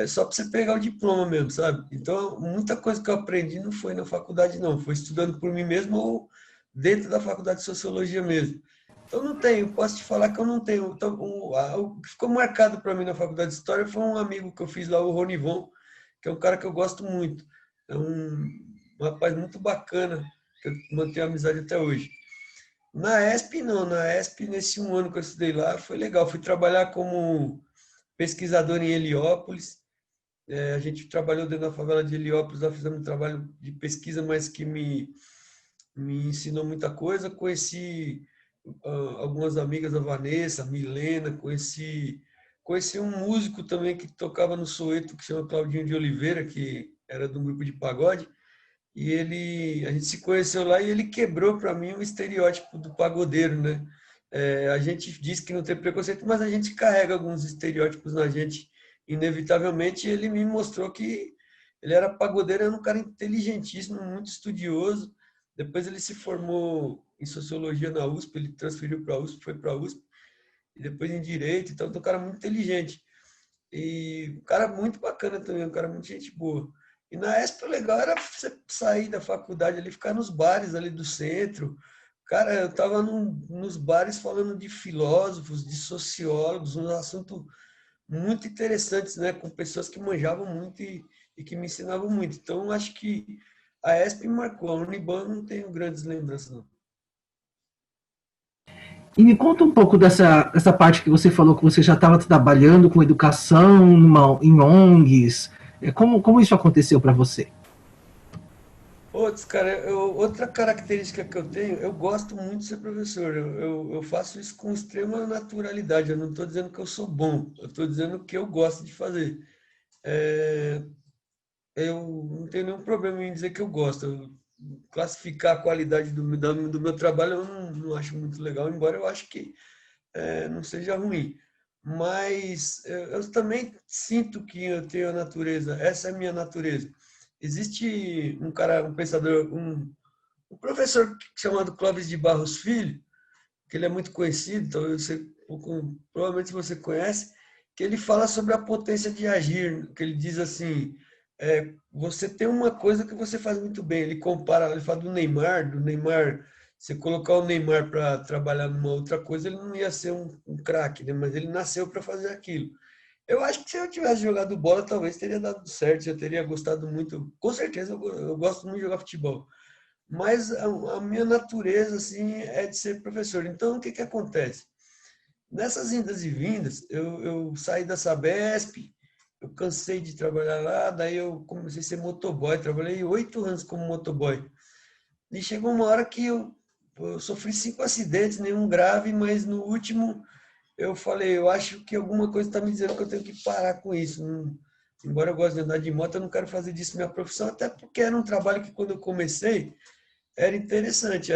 só para você pegar o diploma mesmo, sabe? Então, muita coisa que eu aprendi não foi na faculdade, não. Foi estudando por mim mesmo ou dentro da faculdade de Sociologia mesmo. Então, não tenho, posso te falar que eu não tenho. Então, o que ficou marcado para mim na faculdade de História foi um amigo que eu fiz lá, o Ronivon, que é um cara que eu gosto muito. É um rapaz muito bacana, que eu mantenho amizade até hoje. Na ESP, não. Na ESP, nesse um ano que eu estudei lá, foi legal. Fui trabalhar como pesquisador em Heliópolis. A gente trabalhou dentro da favela de Heliópolis, lá fizemos um trabalho de pesquisa, mas que me ensinou muita coisa. Conheci algumas amigas, a Vanessa, a Milena, conheci um músico também que tocava no Soweto, que chama Claudinho de Oliveira, que era de um grupo de pagode. E a gente se conheceu lá e ele quebrou para mim o estereótipo do pagodeiro, né? A gente diz que não tem preconceito, mas a gente carrega alguns estereótipos na gente, inevitavelmente. E ele me mostrou que ele era pagodeiro, era um cara inteligentíssimo, muito estudioso. Depois ele se formou em sociologia na USP, ele transferiu para a USP, foi para a USP, e depois em direito. Então, é um cara muito inteligente. E um cara muito bacana também, um cara muito gente boa. E na ESP o legal era você sair da faculdade ali, ficar nos bares ali do centro. Cara, eu estava nos bares falando de filósofos, de sociólogos, um assunto muito interessantes, né? Com pessoas que manjavam muito e que me ensinavam muito. Então, acho que a ESP me marcou. A Uniban não tenho grandes lembranças, não. E me conta um pouco dessa parte que você falou que você já estava trabalhando com educação em ONGs. Como isso aconteceu para você? Outros, cara, outra característica que eu tenho, eu gosto muito de ser professor. Eu faço isso com extrema naturalidade. Eu não estou dizendo que eu sou bom, eu estou dizendo que eu gosto de fazer. É, eu não tenho nenhum problema em dizer que eu gosto. Classificar a qualidade do meu trabalho eu não acho muito legal, embora eu acho que não seja ruim. Mas eu também sinto que eu tenho a natureza, essa é a minha natureza. Existe um cara, um pensador, um professor chamado Clóvis de Barros Filho, que ele é muito conhecido, então provavelmente você conhece, que ele fala sobre a potência de agir, que ele diz assim, você tem uma coisa que você faz muito bem. Ele compara, ele fala do Neymar, você colocar o Neymar para trabalhar numa outra coisa, ele não ia ser um craque, né? Mas ele nasceu para fazer aquilo. Eu acho que se eu tivesse jogado bola, talvez teria dado certo, eu teria gostado muito. Com certeza, eu gosto muito de jogar futebol. Mas a minha natureza, assim, é de ser professor. Então, o que que acontece? Nessas indas e vindas, eu saí da Sabesp, eu cansei de trabalhar lá, daí eu comecei a ser motoboy, trabalhei 8 anos como motoboy. E chegou uma hora que eu sofri 5 acidentes, nenhum grave, mas no último eu falei, eu acho que alguma coisa está me dizendo que eu tenho que parar com isso. Embora eu goste de andar de moto, eu não quero fazer disso minha profissão, até porque era um trabalho que quando eu comecei era interessante,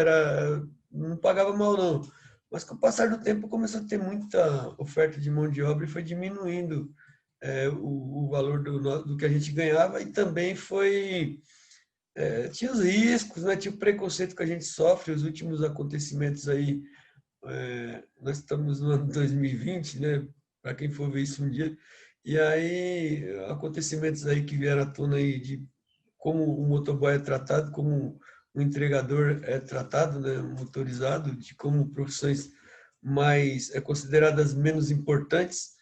não pagava mal não. Mas com o passar do tempo começou a ter muita oferta de mão de obra e foi diminuindo o valor do que a gente ganhava e também tinha os riscos, né? Tinha o preconceito que a gente sofre, os últimos acontecimentos aí, nós estamos no ano 2020, né? Para quem for ver isso um dia, e aí acontecimentos aí que vieram à tona aí de como o motoboy é tratado, como o entregador é tratado, né, motorizado, de como profissões mais consideradas menos importantes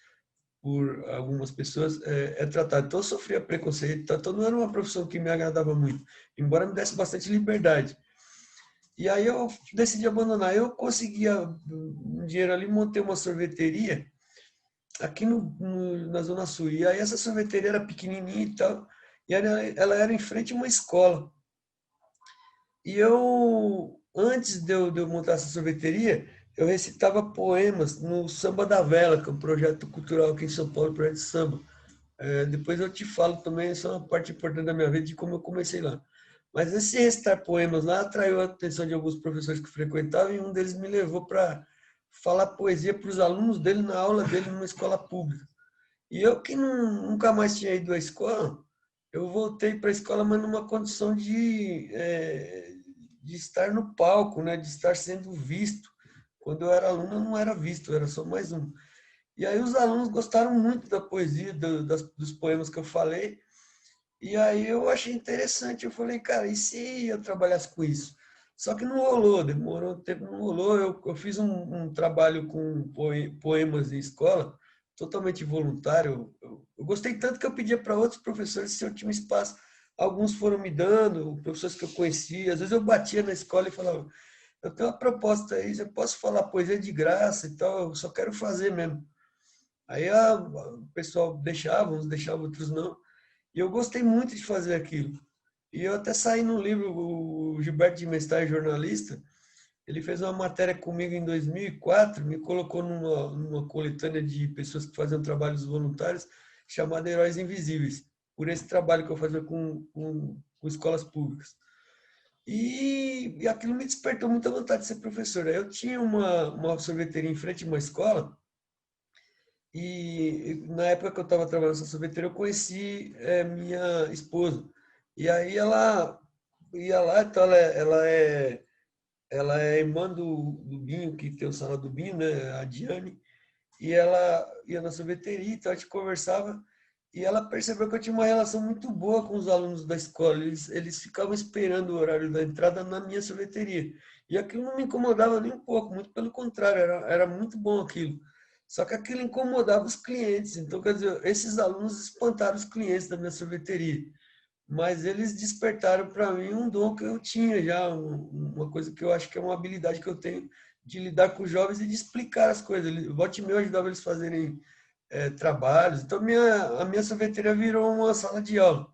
por algumas pessoas é tratado. Então eu sofria preconceito, então não era uma profissão que me agradava muito, embora me desse bastante liberdade. E aí eu decidi abandonar. Eu conseguia um dinheiro ali, montei uma sorveteria aqui na Zona Sul. E aí essa sorveteria era pequenininha e tal, e ela era em frente a uma escola. E antes de eu montar essa sorveteria, eu recitava poemas no Samba da Vela, que é um projeto cultural aqui em São Paulo, projeto de samba. Depois eu te falo também, essa é uma parte importante da minha vida, de como eu comecei lá. Mas esse recitar poemas lá atraiu a atenção de alguns professores que frequentavam e um deles me levou para falar poesia para os alunos dele na aula dele numa escola pública. E eu que nunca mais tinha ido à escola, eu voltei para a escola, mas numa condição de estar no palco, né? De estar sendo visto. Quando eu era aluno, eu não era visto, eu era só mais um. E aí os alunos gostaram muito da poesia, dos poemas que eu falei, e aí eu achei interessante. Eu falei, cara, e se eu trabalhasse com isso? Só que não rolou, demorou um tempo, não rolou. Eu fiz um trabalho com poemas em escola, totalmente voluntário. Eu gostei tanto que eu pedia para outros professores se eu tinha um espaço. Alguns foram me dando, professores que eu conhecia. Às vezes eu batia na escola e falava, eu tenho uma proposta aí, eu posso falar poesia de graça e tal, eu só quero fazer mesmo. Aí o pessoal deixava, uns deixavam, outros não. E eu gostei muito de fazer aquilo. E eu até saí no livro, o Gilberto de Mestre, jornalista, ele fez uma matéria comigo em 2004, me colocou numa coletânea de pessoas que faziam trabalhos voluntários chamada Heróis Invisíveis, por esse trabalho que eu fazia com escolas públicas. E aquilo me despertou muita vontade de ser professor. Aí eu tinha uma sorveteria em frente a uma escola, e na época que eu estava trabalhando nessa sorveteria, eu conheci minha esposa. E aí ela ia lá, então ela é irmã do Binho, que tem o salão do Binho, né? A Diane. E ela ia na sorveteria, então a gente conversava. E ela percebeu que eu tinha uma relação muito boa com os alunos da escola. Eles ficavam esperando o horário da entrada na minha sorveteria. E aquilo não me incomodava nem um pouco, muito pelo contrário, era muito bom aquilo. Só que aquilo incomodava os clientes. Então, quer dizer, esses alunos espantaram os clientes da minha sorveteria. Mas eles despertaram para mim um dom que eu tinha já, uma coisa que eu acho que é uma habilidade que eu tenho de lidar com os jovens e de explicar as coisas. Volta e meia eu ajudava eles a fazerem trabalhos. Então, a minha sorveteria virou uma sala de aula.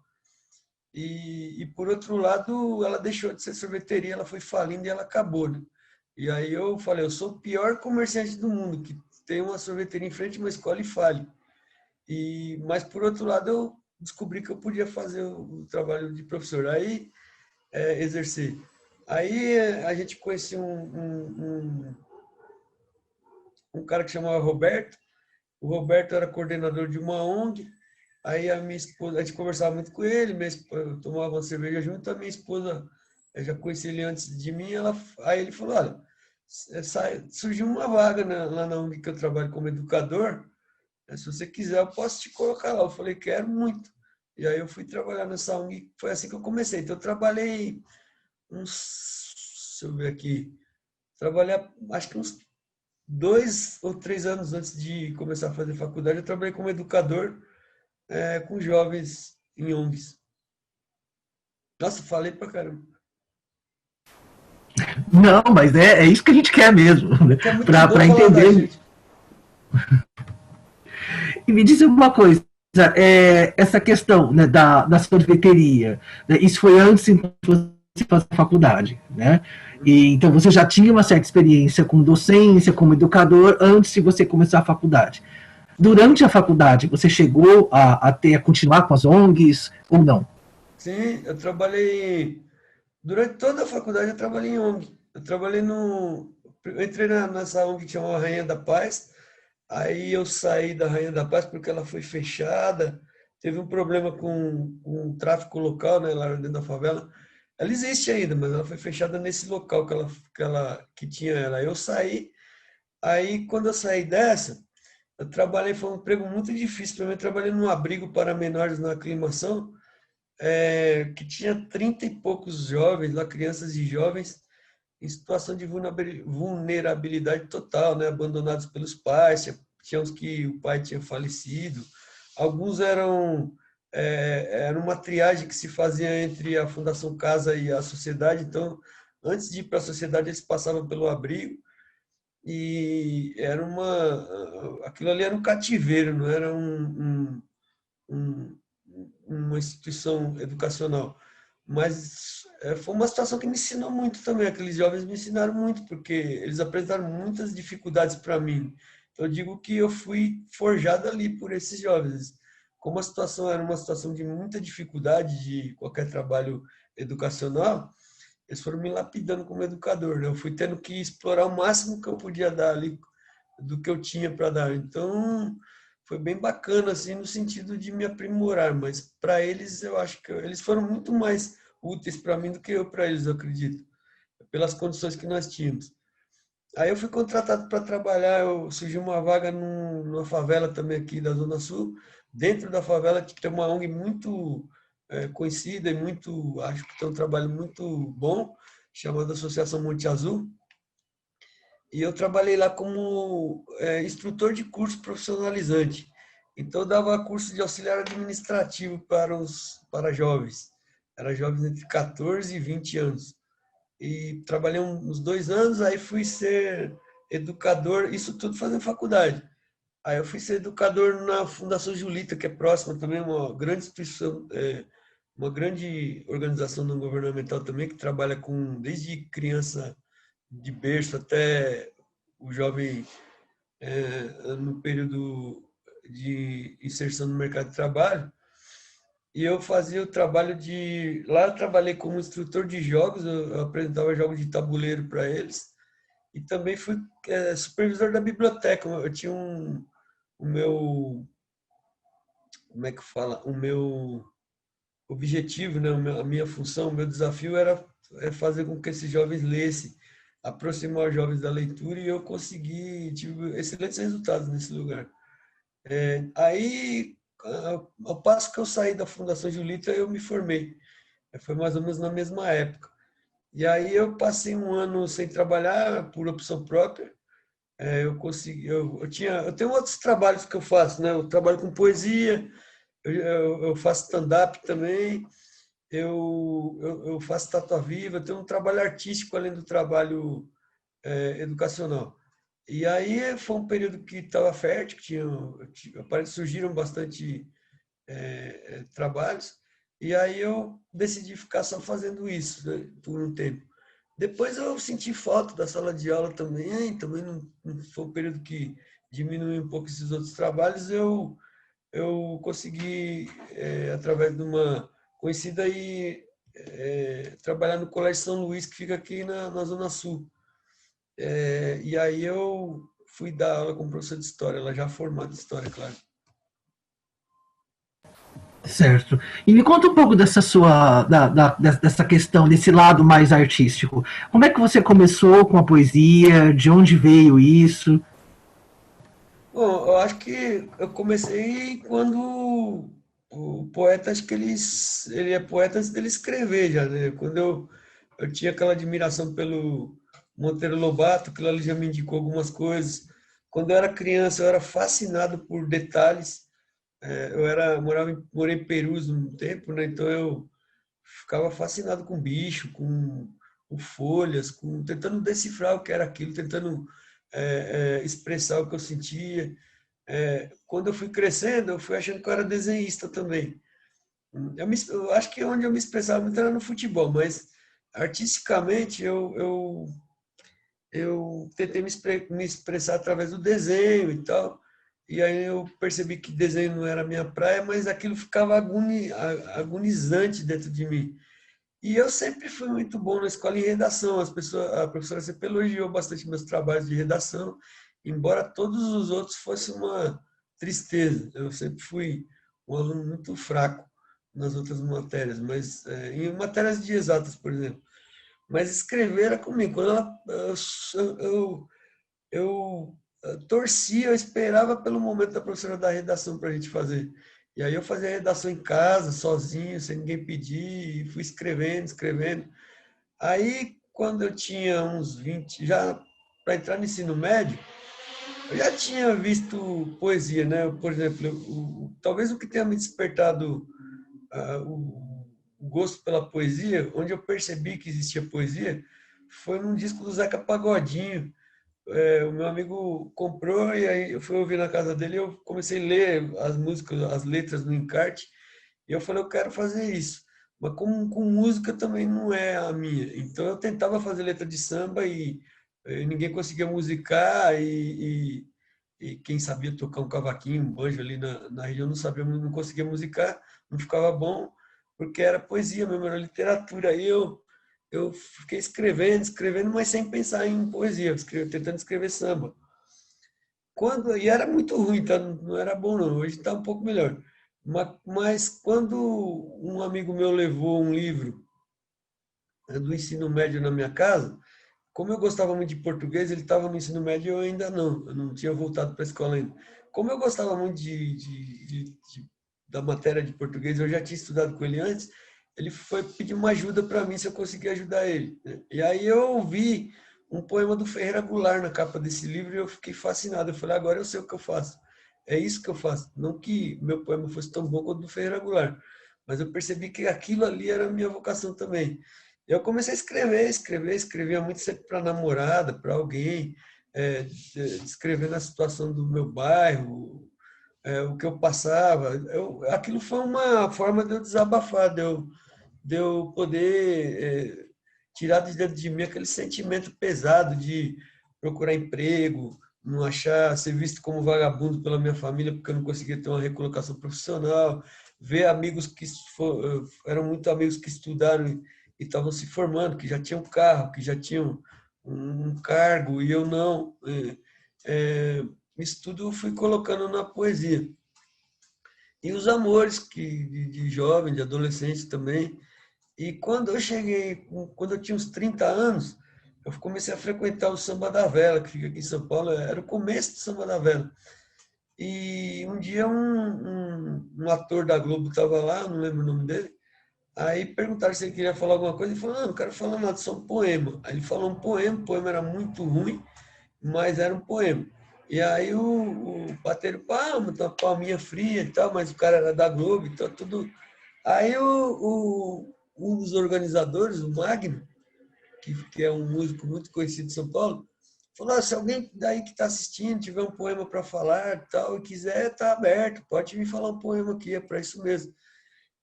Por outro lado, ela deixou de ser sorveteria, ela foi falindo e ela acabou, né? E aí eu falei, eu sou o pior comerciante do mundo, que tem uma sorveteria em frente a uma escola e fale. Mas, por outro lado, eu descobri que eu podia fazer o trabalho de professor. Aí, exercer. Aí, a gente conhecia um cara que chamava Roberto. O Roberto era coordenador de uma ONG. Aí, a minha esposa, a gente conversava muito com ele, eu tomava uma cerveja junto. A minha esposa, eu já conheci ele antes de mim. Aí, ele falou: olha, surgiu uma vaga lá na ONG que eu trabalho como educador. Se você quiser, eu posso te colocar lá. Eu falei, quero muito. E aí eu fui trabalhar nessa ONG, foi assim que eu comecei. Então eu trabalhei deixa eu ver aqui, trabalhei acho que uns 2 ou 3 anos antes de começar a fazer faculdade, eu trabalhei como educador com jovens em ONGs. Nossa, falei pra caramba. Não, mas é isso que a gente quer mesmo, né? Que é muito bom Para falar da entender. gente. E me diz uma coisa, essa questão, né, da sorveteria, né, isso foi antes então, de você fazer faculdade, né? E, então você já tinha uma certa experiência com docência, como educador, antes de você começar a faculdade. Durante a faculdade, você chegou a continuar com as ONGs ou não? Sim, eu trabalhei. Durante toda a faculdade eu trabalhei em ONG. Eu trabalhei no. Eu entrei nessa ONG que chama Rainha da Paz. Aí eu saí da Rainha da Paz porque ela foi fechada. Teve um problema com o tráfico local, né, lá dentro da favela. Ela existe ainda, mas ela foi fechada nesse local que tinha ela. Eu saí. Aí quando eu saí dessa, eu trabalhei, foi um emprego muito difícil para mim. Eu trabalhei num abrigo para menores na aclimação, que tinha 30 e poucos jovens, lá crianças e jovens, em situação de vulnerabilidade total, né? Abandonados pelos pais, tinha uns que o pai tinha falecido, alguns era uma triagem que se fazia entre a Fundação Casa e a sociedade, então, antes de ir para a sociedade, eles passavam pelo abrigo, e aquilo ali era um cativeiro, não era um, uma instituição educacional. Mas foi uma situação que me ensinou muito também. Aqueles jovens me ensinaram muito, porque eles apresentaram muitas dificuldades para mim. Eu digo que eu fui forjado ali por esses jovens. Como a situação era uma situação de muita dificuldade de qualquer trabalho educacional, eles foram me lapidando como educador, né? Eu fui tendo que explorar o máximo que eu podia dar ali do que eu tinha para dar. Então, foi bem bacana, assim, no sentido de me aprimorar, mas para eles, eu acho que eles foram muito mais úteis para mim do que eu para eles, eu acredito, pelas condições que nós tínhamos. Aí eu fui contratado para trabalhar, surgiu uma vaga numa favela também aqui da Zona Sul, dentro da favela que tem uma ONG muito conhecida e acho que tem um trabalho muito bom, chamada Associação Monte Azul, e eu trabalhei lá como instrutor de curso profissionalizante. Então, eu dava curso de auxiliar administrativo para jovens. Era jovens entre 14 e 20 anos. E trabalhei uns 2 anos, aí fui ser educador, isso tudo fazendo faculdade. Aí eu fui ser educador na Fundação Julita, que é próxima também, uma grande instituição, uma grande organização não governamental também, que trabalha com desde criança de berço até o jovem no período de inserção no mercado de trabalho. E eu fazia o trabalho de... Lá eu trabalhei como instrutor de jogos, eu apresentava jogos de tabuleiro para eles. E também fui supervisor da biblioteca. Eu tinha o meu... Como é que fala? O meu objetivo, né? A minha função, o meu desafio era fazer com que esses jovens lessem, aproximar os jovens da leitura e eu consegui, tive excelentes resultados nesse lugar. Aí, ao passo que eu saí da Fundação Julita, eu me formei. Foi mais ou menos na mesma época. E aí eu passei um ano sem trabalhar por opção própria. Eu consegui, eu tenho outros trabalhos que eu faço, né? Eu trabalho com poesia, eu faço stand-up também, eu faço estátua viva, eu tenho um trabalho artístico além do trabalho educacional. E aí foi um período que estava fértil, surgiram bastante trabalhos, e aí eu decidi ficar só fazendo isso, né, por um tempo. Depois eu senti falta da sala de aula também não foi um período que diminuiu um pouco esses outros trabalhos, eu consegui, através de uma conhecida, aí, trabalhar no Colégio São Luís, que fica aqui na Zona Sul. E aí eu fui dar aula como professor de História, ela já formada em História, claro. Certo. E me conta um pouco dessa sua, dessa questão, desse lado mais artístico. Como é que você começou com a poesia? De onde veio isso? Bom, eu acho que eu comecei quando o poeta, acho que ele é poeta antes dele escrever já, né? Quando eu tinha aquela admiração pelo Monteiro Lobato, que ele já me indicou algumas coisas. Quando eu era criança, eu era fascinado por detalhes. Morei em Perus um tempo, né? Então eu ficava fascinado com bicho, com folhas, tentando decifrar o que era aquilo, tentando expressar o que eu sentia. Quando eu fui crescendo, eu fui achando que eu era desenhista também. Eu acho que onde eu me expressava muito era no futebol, mas artisticamente eu tentei me expressar através do desenho e tal. E aí eu percebi que desenho não era a minha praia, mas aquilo ficava agonizante dentro de mim. E eu sempre fui muito bom na escola em redação. A professora sempre elogiou bastante meus trabalhos de redação, embora todos os outros fossem uma tristeza. Eu sempre fui um aluno muito fraco nas outras matérias, mas em matérias de exatas, por exemplo. Mas escrever era comigo. Quando eu torcia, eu esperava pelo momento da professora dar redação para a gente fazer. E aí eu fazia a redação em casa, sozinho, sem ninguém pedir, e fui escrevendo, escrevendo. Aí, quando eu tinha uns 20, já para entrar no ensino médio, eu já tinha visto poesia, né? Por exemplo, talvez o que tenha me despertado o gosto pela poesia, onde eu percebi que existia poesia, foi num disco do Zeca Pagodinho. O meu amigo comprou e aí eu fui ouvir na casa dele e eu comecei a ler as músicas, as letras no encarte, e eu falei, eu quero fazer isso. Mas com música também não é a minha. Então eu tentava fazer letra de samba e ninguém conseguia musicar e quem sabia tocar um cavaquinho, um banjo ali na região não sabia, não conseguia musicar, não ficava bom, porque era poesia mesmo, era literatura. Aí eu fiquei escrevendo, escrevendo, mas sem pensar em poesia, tentando escrever samba. E era muito ruim, tá? Não era bom não, hoje está um pouco melhor. Mas quando um amigo meu levou um livro do ensino médio na minha casa, como eu gostava muito de português, ele estava no ensino médio e eu não tinha voltado para a escola ainda. Como eu gostava muito da matéria de português, eu já tinha estudado com ele antes, ele foi pedir uma ajuda para mim se eu conseguia ajudar ele, né? E aí eu ouvi um poema do Ferreira Goulart na capa desse livro e eu fiquei fascinado. Eu falei, agora eu sei o que eu faço. É isso que eu faço. Não que meu poema fosse tão bom quanto o do Ferreira Goulart, mas eu percebi que aquilo ali era a minha vocação também. Eu comecei a escrever, escrevia muito sempre para namorada, para alguém. descrevendo a situação do meu bairro, o que eu passava. Aquilo foi uma forma de eu desabafar, de eu poder tirar de dentro de mim aquele sentimento pesado de procurar emprego, não achar, ser visto como vagabundo pela minha família porque eu não conseguia ter uma recolocação profissional, ver amigos que eram muito amigos que estudaram e estavam se formando, que já tinham carro, que já tinham um cargo e eu não. Isso tudo eu fui colocando na poesia. E os amores de jovem, de adolescente também. E quando eu cheguei, quando eu tinha uns 30 anos, eu comecei a frequentar o Samba da Vela, que fica aqui em São Paulo. Era o começo do Samba da Vela. E um dia um ator da Globo estava lá, não lembro o nome dele, aí perguntaram se ele queria falar alguma coisa, ele falou, não quero falar nada, só um poema. Aí ele falou um poema, o poema era muito ruim, mas era um poema. E aí o bateram palma, uma palminha fria e tal, mas o cara era da Globo, então tudo. Aí um dos organizadores, o Magno, que é um músico muito conhecido de São Paulo, falou: se alguém daí que está assistindo tiver um poema para falar tal, e quiser, está aberto, pode me falar um poema aqui, é para isso mesmo.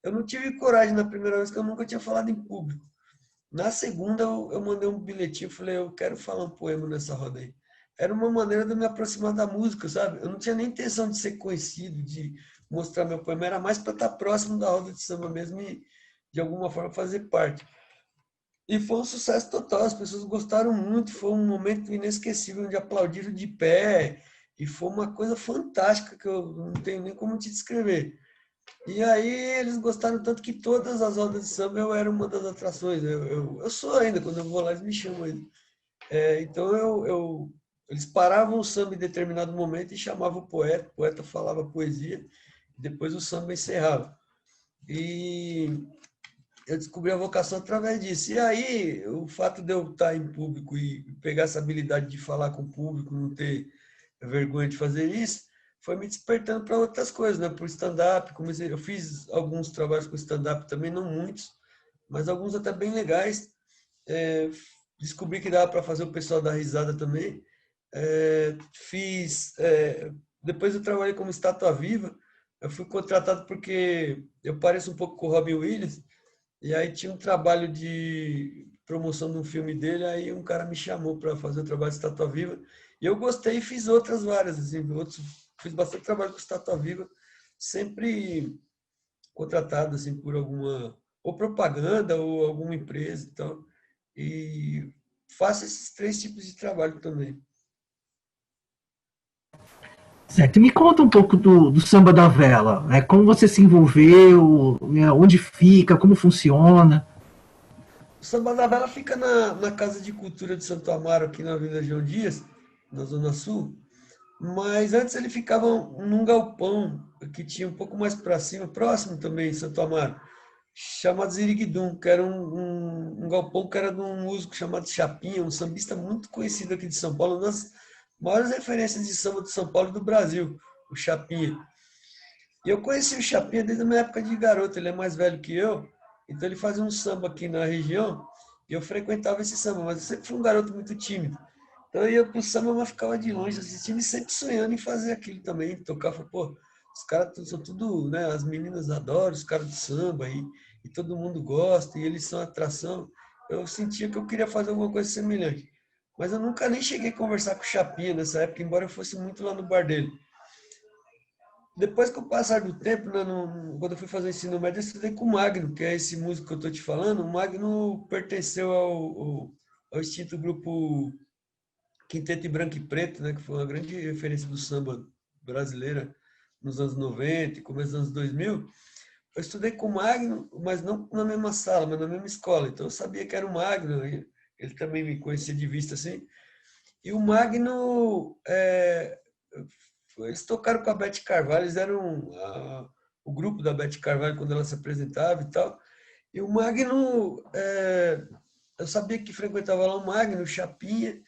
Eu não tive coragem na primeira vez, que eu nunca tinha falado em público. Na segunda, eu mandei um bilhetinho, falei: eu quero falar um poema nessa roda aí. Era uma maneira de eu me aproximar da música, sabe? Eu não tinha nem intenção de ser conhecido, de mostrar meu poema, era mais para estar próximo da roda de samba mesmo e, de alguma forma, fazer parte. E foi um sucesso total, as pessoas gostaram muito, foi um momento inesquecível onde aplaudiram de pé, e foi uma coisa fantástica que eu não tenho nem como te descrever. E aí eles gostaram tanto que todas as rodas de samba eu era uma das atrações. Eu sou ainda, quando eu vou lá eles me chamam ainda. Então eles paravam o samba em determinado momento e chamavam o poeta falava poesia, depois o samba encerrava. E eu descobri a vocação através disso. E aí, o fato de eu estar em público e pegar essa habilidade de falar com o público, não ter vergonha de fazer isso, foi me despertando para outras coisas, né? Por stand-up, eu fiz alguns trabalhos com stand-up também, não muitos, mas alguns até bem legais. É, descobri que dava para fazer o pessoal dar risada também. Depois eu trabalhei como estátua viva. Eu fui contratado porque eu pareço um pouco com o Robin Williams, e aí tinha um trabalho de promoção de um filme dele, aí um cara me chamou para fazer o trabalho de Estátua Viva. E eu gostei e fiz outras várias, assim, fiz bastante trabalho com Estátua Viva, sempre contratado assim por alguma ou propaganda ou alguma empresa e tal. E faço esses três tipos de trabalho também. Certo. E me conta um pouco do Samba da Vela. Né? Como você se envolveu, né? Onde fica, como funciona. O Samba da Vela fica na Casa de Cultura de Santo Amaro, aqui na Avenida João Dias, na Zona Sul. Mas antes ele ficava num galpão que tinha um pouco mais para cima, próximo também, em Santo Amaro, chamado Ziriguidum, que era um galpão que era de um músico chamado Chapinha, um sambista muito conhecido aqui de São Paulo, uma das maiores referências de samba de São Paulo e do Brasil, o Chapinha. E eu conheci o Chapinha desde a minha época de garoto, ele é mais velho que eu, então ele fazia um samba aqui na região, e eu frequentava esse samba, mas eu sempre fui um garoto muito tímido. Então eu ia pro samba, mas ficava de longe assistindo e sempre sonhando em fazer aquilo também, tocar. Falei, pô, os caras são tudo, né? As meninas adoram os caras do samba e todo mundo gosta e eles são atração. Eu sentia que eu queria fazer alguma coisa semelhante. Mas eu nunca nem cheguei a conversar com o Chapinha nessa época, embora eu fosse muito lá no bar dele. Depois com o passar do tempo, né, quando eu fui fazer ensino médio, eu estudei com o Magno, que é esse músico que eu estou te falando. O Magno pertenceu ao extinto grupo Quinteto em Branco e Preto, né, que foi uma grande referência do samba brasileira nos anos 90 e começo dos anos 2000. Eu estudei com o Magno, mas não na mesma sala, mas na mesma escola. Então eu sabia que era o Magno, ele também me conhecia de vista assim. E o Magno, eles tocaram com a Beth Carvalho, eles eram o grupo da Beth Carvalho quando ela se apresentava e tal. E o Magno, eu sabia que frequentava lá o Magno, o Chapinha,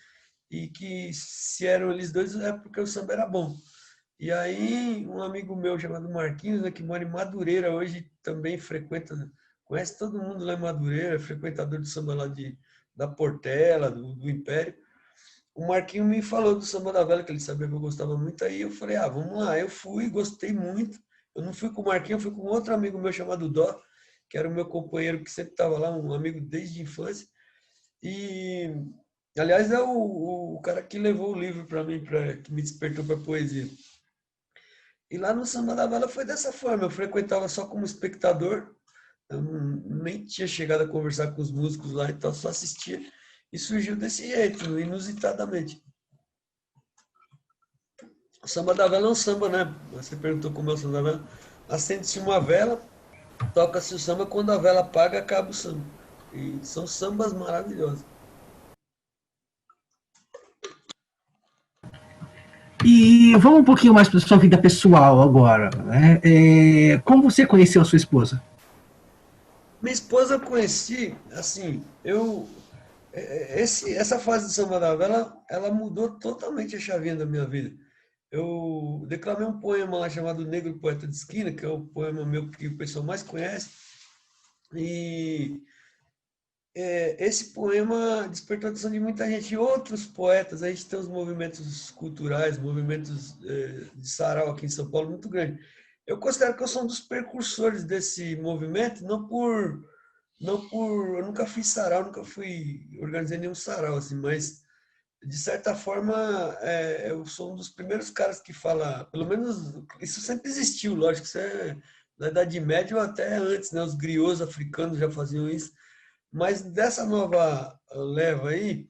e que se eram eles dois é porque o samba era bom. E aí um amigo meu chamado Marquinhos, né, que mora em Madureira hoje, também frequenta, conhece todo mundo lá em Madureira, frequentador de samba lá da Portela, do Império. o Marquinho me falou do Samba da Vela, que ele sabia que eu gostava muito, aí eu falei, ah, vamos lá. Eu fui, gostei muito. Eu não fui com o Marquinho, eu fui com outro amigo meu chamado Dó, que era o meu companheiro que sempre estava lá, um amigo desde a infância. E, aliás, é o cara que levou o livro para mim, que me despertou para poesia. E lá no Samba da Vela foi dessa forma, eu frequentava só como espectador, eu nem tinha chegado a conversar com os músicos lá, então só assistia. E surgiu desse jeito, inusitadamente. O Samba da Vela é um samba, né? Você perguntou como é o Samba da Vela. Acende-se uma vela, toca-se o samba, quando a vela apaga, acaba o samba. E são sambas maravilhosos. E vamos um pouquinho mais para sua vida pessoal agora, né? Como você conheceu a sua esposa? Minha esposa eu conheci, assim, essa fase do Samba da Vela, ela mudou totalmente a chavinha da minha vida. Eu declamei um poema lá chamado Negro Poeta de Esquina, que é o poema meu que o pessoal mais conhece, e esse poema despertou a atenção de muita gente e outros poetas. A gente tem os movimentos culturais, movimentos de sarau aqui em São Paulo muito grande. Eu considero que eu sou um dos precursores desse movimento, não por, eu nunca fiz sarau, nunca fui organizei nenhum sarau assim, mas de certa forma eu sou um dos primeiros caras que fala, pelo menos isso sempre existiu, lógico, isso é da Idade Média ou até antes, né? Os griots africanos já faziam isso. Mas dessa nova leva aí,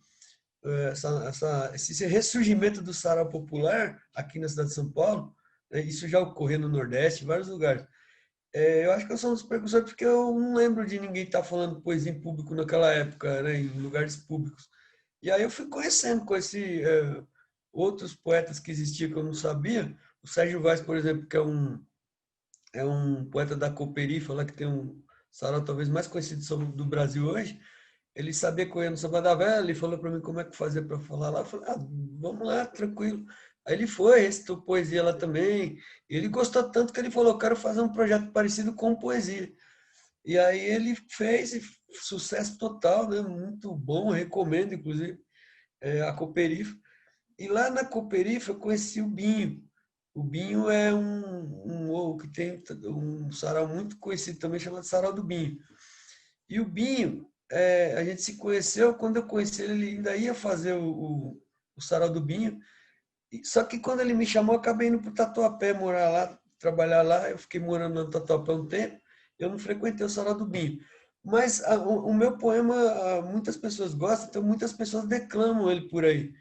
esse ressurgimento do sarau popular aqui na cidade de São Paulo, né, isso já ocorreu no Nordeste, em vários lugares. Eu acho que eu sou um dos precursores porque eu não lembro de ninguém estar falando poesia em público naquela época, né, em lugares públicos. E aí eu fui conhecendo, conheci outros poetas que existiam que eu não sabia. O Sérgio Vaz, por exemplo, que é um poeta da Cooperifa, lá que tem um sarau talvez mais conhecido do Brasil hoje. Ele sabia que eu ia no Samba da Vela, ele falou para mim como é que fazia para falar lá. Eu falei, vamos lá, tranquilo. Aí ele foi, recitou poesia lá também. Ele gostou tanto que ele falou, quero fazer um projeto parecido com poesia. E aí ele fez, e sucesso total, né? Muito bom, recomendo, inclusive, a Cooperifa. E lá na Cooperifa eu conheci o Binho. O Binho é um ovo que tem um sarau muito conhecido também, chamado Sarau do Binho. E o Binho, a gente se conheceu, quando eu conheci ele, ele ainda ia fazer o Sarau do Binho, só que quando ele me chamou, eu acabei indo para o Tatuapé, morar lá, trabalhar lá, eu fiquei morando no Tatuapé um tempo, eu não frequentei o Sarau do Binho. Mas o meu poema, muitas pessoas gostam, então muitas pessoas declamam ele por aí.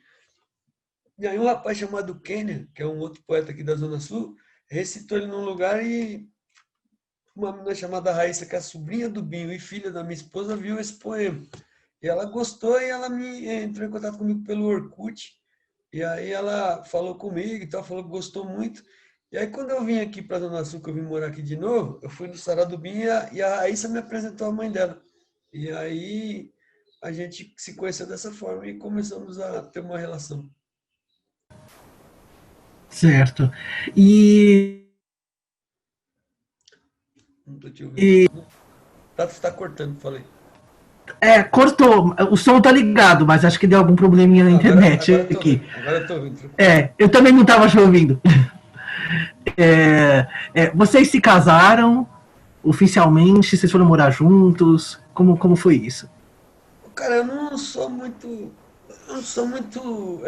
E aí um rapaz chamado Kenner, que é um outro poeta aqui da Zona Sul, recitou ele num lugar e uma menina chamada Raíssa, que é a sobrinha do Binho e filha da minha esposa, viu esse poema. E ela gostou e ela me entrou em contato comigo pelo Orkut. E aí ela falou comigo e tal, falou que gostou muito. E aí quando eu vim aqui para a Zona Sul, que eu vim morar aqui de novo, eu fui no Sarau do Binho e a Raíssa me apresentou a mãe dela. E aí a gente se conheceu dessa forma e começamos a ter uma relação. Certo. E, Não estou te ouvindo. e Tá cortando, falei. cortou. O som tá ligado, mas acho que deu algum probleminha na internet Agora eu tô aqui. ouvindo. Agora eu tô ouvindo. Eu também não estava te ouvindo. Vocês se casaram oficialmente? Vocês foram morar juntos? Como foi isso? Cara, eu não sou muito. Eu não sou muito.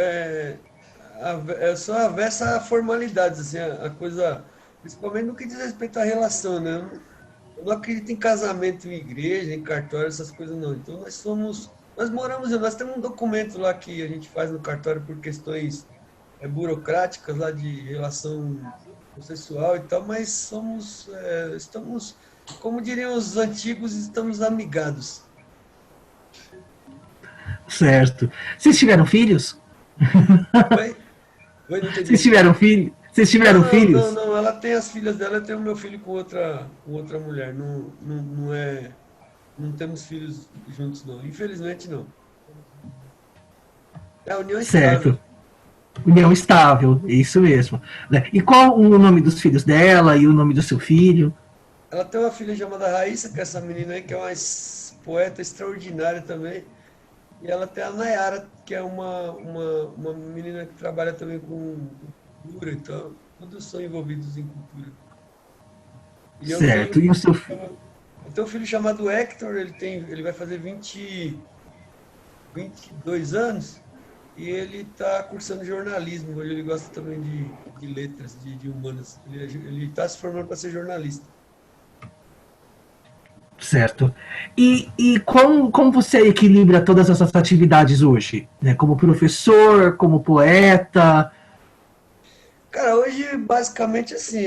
Eu sou avesso a formalidades, assim, a coisa. Principalmente no que diz respeito à relação, né? Eu não acredito em casamento em igreja, em cartório, essas coisas não. Então nós somos. Nós moramos, nós temos um documento lá que a gente faz no cartório por questões burocráticas lá de relação processual e tal, mas estamos, como diriam os antigos, estamos amigados. Certo. Vocês tiveram filhos? Oi? Oi, não Vocês entendi. tiveram filhos? Vocês Não, tiveram não, não, filhos? não. Ela tem as filhas dela, eu tenho meu filho com outra mulher. Não, não, não é. Não temos filhos juntos, não. Infelizmente, não. É a união estável. Certo. União estável, isso mesmo. Né? E qual o nome dos filhos dela e o nome do seu filho? Ela tem uma filha chamada Raíssa, que é essa menina aí, que é uma poeta extraordinária também. E ela tem a Nayara, que é uma menina que trabalha também com cultura, então todos são envolvidos em cultura. E Certo. E o seu filho? eu tenho um filho chamado Hector, ele vai fazer 22 anos e ele está cursando jornalismo. Ele gosta também de letras, de humanas. Ele está se formando para ser jornalista. Certo. E como você equilibra todas essas atividades hoje? Né? Como professor, como poeta? Cara, hoje basicamente assim,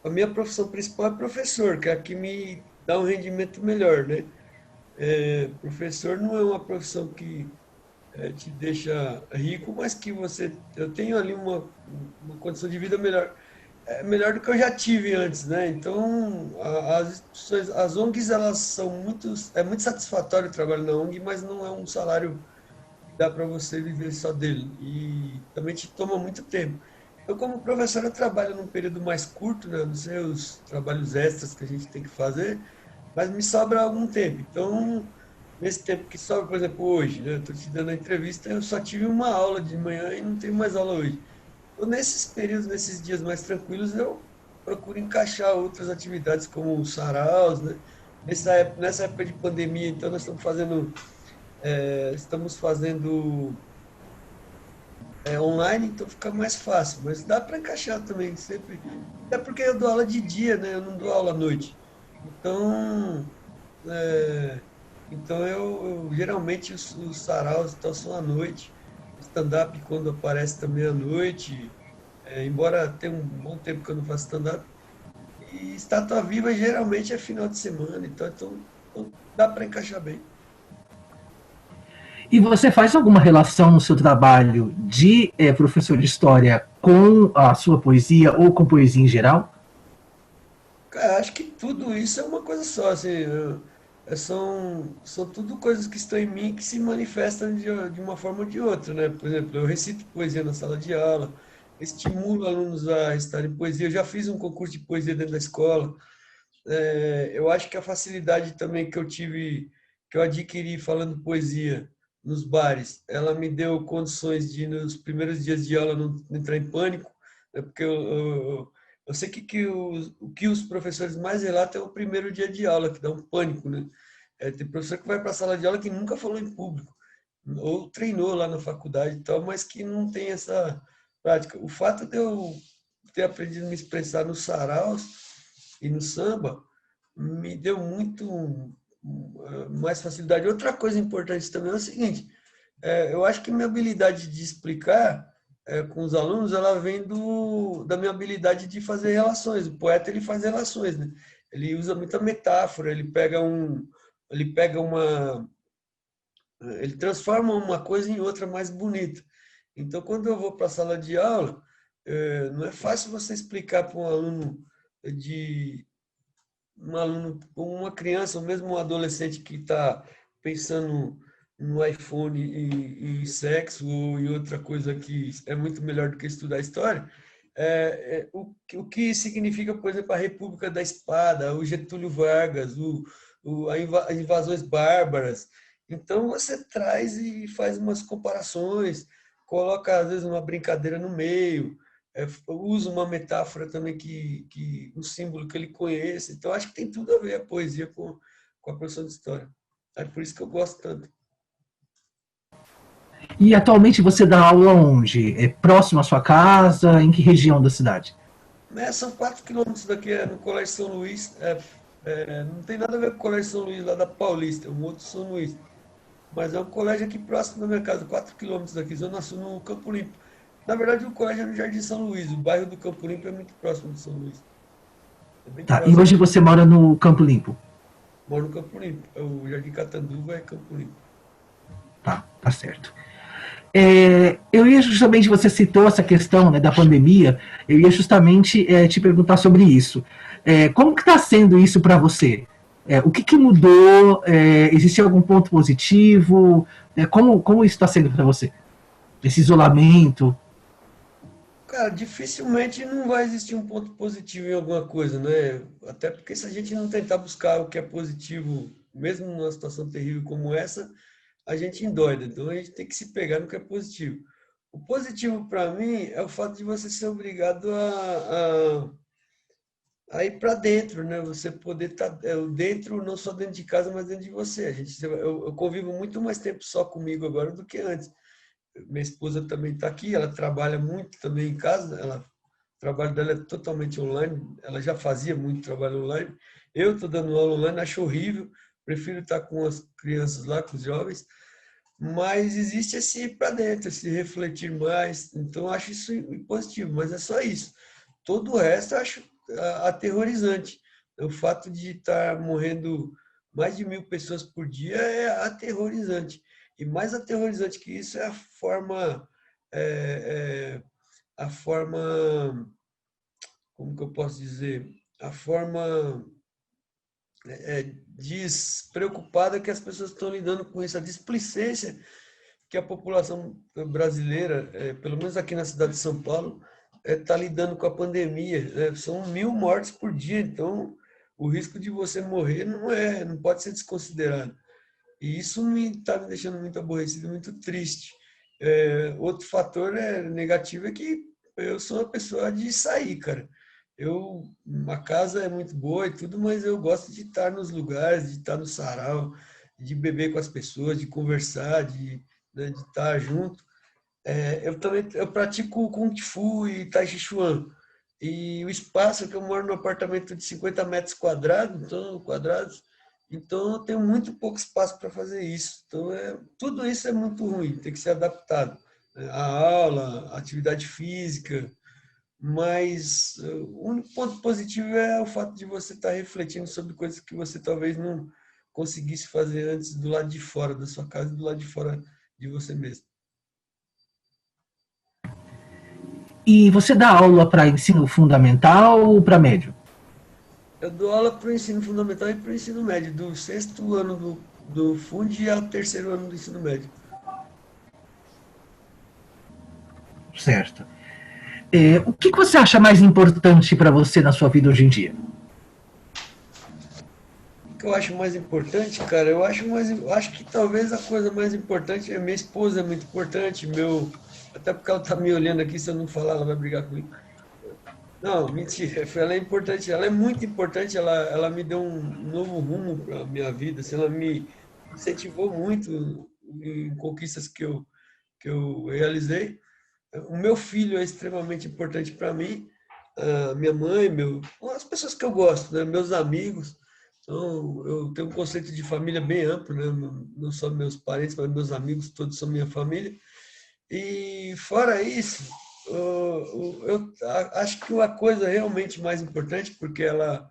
a minha profissão principal é professor, que é a que me dá um rendimento melhor, né? Professor não é uma profissão que te deixa rico, mas que eu tenho ali uma condição de vida melhor, melhor do que eu já tive antes, né? Então, as instituições, as ONGs, elas são é muito satisfatório o trabalho na ONG, mas não é um salário que dá para você viver só dele e também te toma muito tempo. Eu, como professor, eu trabalho num período mais curto, né? Não sei os trabalhos extras que a gente tem que fazer, mas me sobra algum tempo. Então, nesse tempo que sobra, por exemplo, hoje, né? Eu estou te dando a entrevista, eu só tive uma aula de manhã e não tenho mais aula hoje. Então, nesses períodos, nesses dias mais tranquilos, eu procuro encaixar outras atividades como os saraus, né? Nessa época de pandemia, então, nós estamos fazendo online, então fica mais fácil, mas dá para encaixar também, sempre. Até porque eu dou aula de dia, né? Eu não dou aula à noite. Então, é, então geralmente os saraus então, são à noite. O stand-up, quando aparece também à noite, embora tenha um bom tempo que eu não faço stand-up. E estátua viva geralmente é final de semana, então dá para encaixar bem. E você faz alguma relação no seu trabalho de professor de história com a sua poesia ou com poesia em geral? Cara, acho que tudo isso é uma coisa só, assim, são tudo coisas que estão em mim que se manifestam de uma forma ou de outra, né? Por exemplo, eu recito poesia na sala de aula, estimulo alunos a recitarem poesia, eu já fiz um concurso de poesia dentro da escola. Eu acho que a facilidade também que eu tive, que eu adquiri falando poesia nos bares, ela me deu condições de, nos primeiros dias de aula, não entrar em pânico, né? Porque eu sei o que os professores mais relatam é o primeiro dia de aula, que dá um pânico, né? Tem professor que vai para a sala de aula que nunca falou em público, ou treinou lá na faculdade e tal, mas que não tem essa prática. O fato de eu ter aprendido a me expressar nos saraus e no samba me deu muito mais facilidade. Outra coisa importante também é o seguinte, eu acho que minha habilidade de explicar com os alunos, ela vem da minha habilidade de fazer relações. O poeta, ele faz relações, né? Ele usa muita metáfora, ele pega ele transforma uma coisa em outra mais bonita. Então, quando eu vou para a sala de aula, não é fácil você explicar para de um aluno, uma criança, ou mesmo um adolescente que está pensando no iPhone e sexo ou em outra coisa que é muito melhor do que estudar história, o que significa, por exemplo, a República da Espada, o Getúlio Vargas, as invasões bárbaras. Então, você traz e faz umas comparações, coloca, às vezes, uma brincadeira no meio, usa uma metáfora também um símbolo que ele conhece. Então, acho que tem tudo a ver a poesia com a professão de história. É por isso que eu gosto tanto. E atualmente você dá aula onde? É próximo à sua casa? Em que região da cidade? São 4 quilômetros daqui, no Colégio São Luís. Não tem nada a ver com o Colégio São Luís lá da Paulista, é um outro São Luís. Mas é um colégio aqui próximo da minha casa, 4 quilômetros daqui, Zona Sul, no Campo Limpo. Na verdade, o colégio é no Jardim São Luís. O bairro do Campo Limpo é muito próximo de São Luís. É bem Tá. E próximo. hoje você mora no Campo Limpo? Moro no Campo Limpo. O Jardim Catanduva é Campo Limpo. Tá, tá certo. Eu ia justamente, você citou essa questão, né, da pandemia, eu ia justamente te perguntar sobre isso. Como que está sendo isso para você? O que mudou? Existe algum ponto positivo? Como isso está sendo para você? Esse isolamento? Cara, dificilmente não vai existir um ponto positivo em alguma coisa, né? Até porque se a gente não tentar buscar o que é positivo, mesmo numa situação terrível como essa, a gente endoida. Então a gente tem que se pegar no que é positivo. O positivo para mim é o fato de você ser obrigado a ir para dentro, né? Você poder estar dentro, não só dentro de casa, mas dentro de você. Eu convivo muito mais tempo só comigo agora do que antes. Minha esposa também está aqui, ela trabalha muito também em casa, o trabalho dela é totalmente online, ela já fazia muito trabalho online. Eu estou dando aula online, acho horrível, prefiro estar com as crianças lá, com os jovens, mas existe esse ir para dentro, esse refletir mais, então acho isso positivo, mas é só isso. Todo o resto eu acho aterrorizante. O fato de estar morrendo mais de 1.000 pessoas por dia é aterrorizante. E mais aterrorizante que isso é é, é, a forma, como que eu posso dizer, a forma despreocupada que as pessoas estão lidando com isso, a displicência que a população brasileira, pelo menos aqui na cidade de São Paulo, está lidando com a pandemia, né? São 1.000 mortes por dia, então o risco de você morrer não pode ser desconsiderado. E isso está me deixando muito aborrecido, muito triste. Outro fator negativo é que eu sou uma pessoa de sair, cara. A casa é muito boa e tudo, mas eu gosto de estar nos lugares, de estar no sarau, de beber com as pessoas, de conversar, né, de estar junto. Eu pratico Kung Fu e Tai Chi Chuan. E o espaço que eu moro num apartamento de 50 metros quadrados, então eu tenho muito pouco espaço para fazer isso. Então tudo isso é muito ruim, tem que ser adaptado. A aula, a atividade física, mas o único ponto positivo é o fato de você estar refletindo sobre coisas que você talvez não conseguisse fazer antes do lado de fora da sua casa e do lado de fora de você mesmo. E você dá aula para ensino fundamental ou para médio? Eu dou aula para o ensino fundamental e para o ensino médio, do sexto ano do Fundi ao terceiro ano do ensino médio. Certo. O que você acha mais importante para você na sua vida hoje em dia? O que eu acho mais importante, cara, eu acho que talvez a coisa mais importante é minha esposa é muito importante, até porque ela está me olhando aqui, se eu não falar, ela vai brigar comigo. Não, mentira, ela é importante, ela é muito importante, ela me deu um novo rumo para a minha vida, assim, ela me incentivou muito em conquistas que eu realizei. O meu filho é extremamente importante para mim, a minha mãe, as pessoas que eu gosto, né? Meus amigos. Então, eu tenho um conceito de família bem amplo, né? Não só meus parentes, mas meus amigos, todos são minha família. E fora isso, acho que uma coisa realmente mais importante, porque ela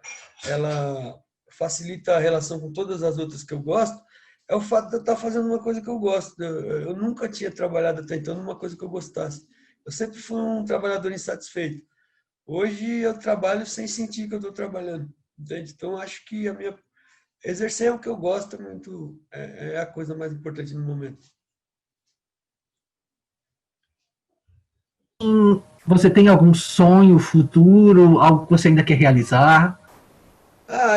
facilita a relação com todas as outras que eu gosto, é o fato de eu estar fazendo uma coisa que eu gosto. Eu nunca tinha trabalhado até então numa coisa que eu gostasse. Eu sempre fui um trabalhador insatisfeito. Hoje eu trabalho sem sentir que eu estou trabalhando, entende? Então acho que exercer o que eu gosto é a coisa mais importante no momento. Você tem algum sonho futuro, algo que você ainda quer realizar?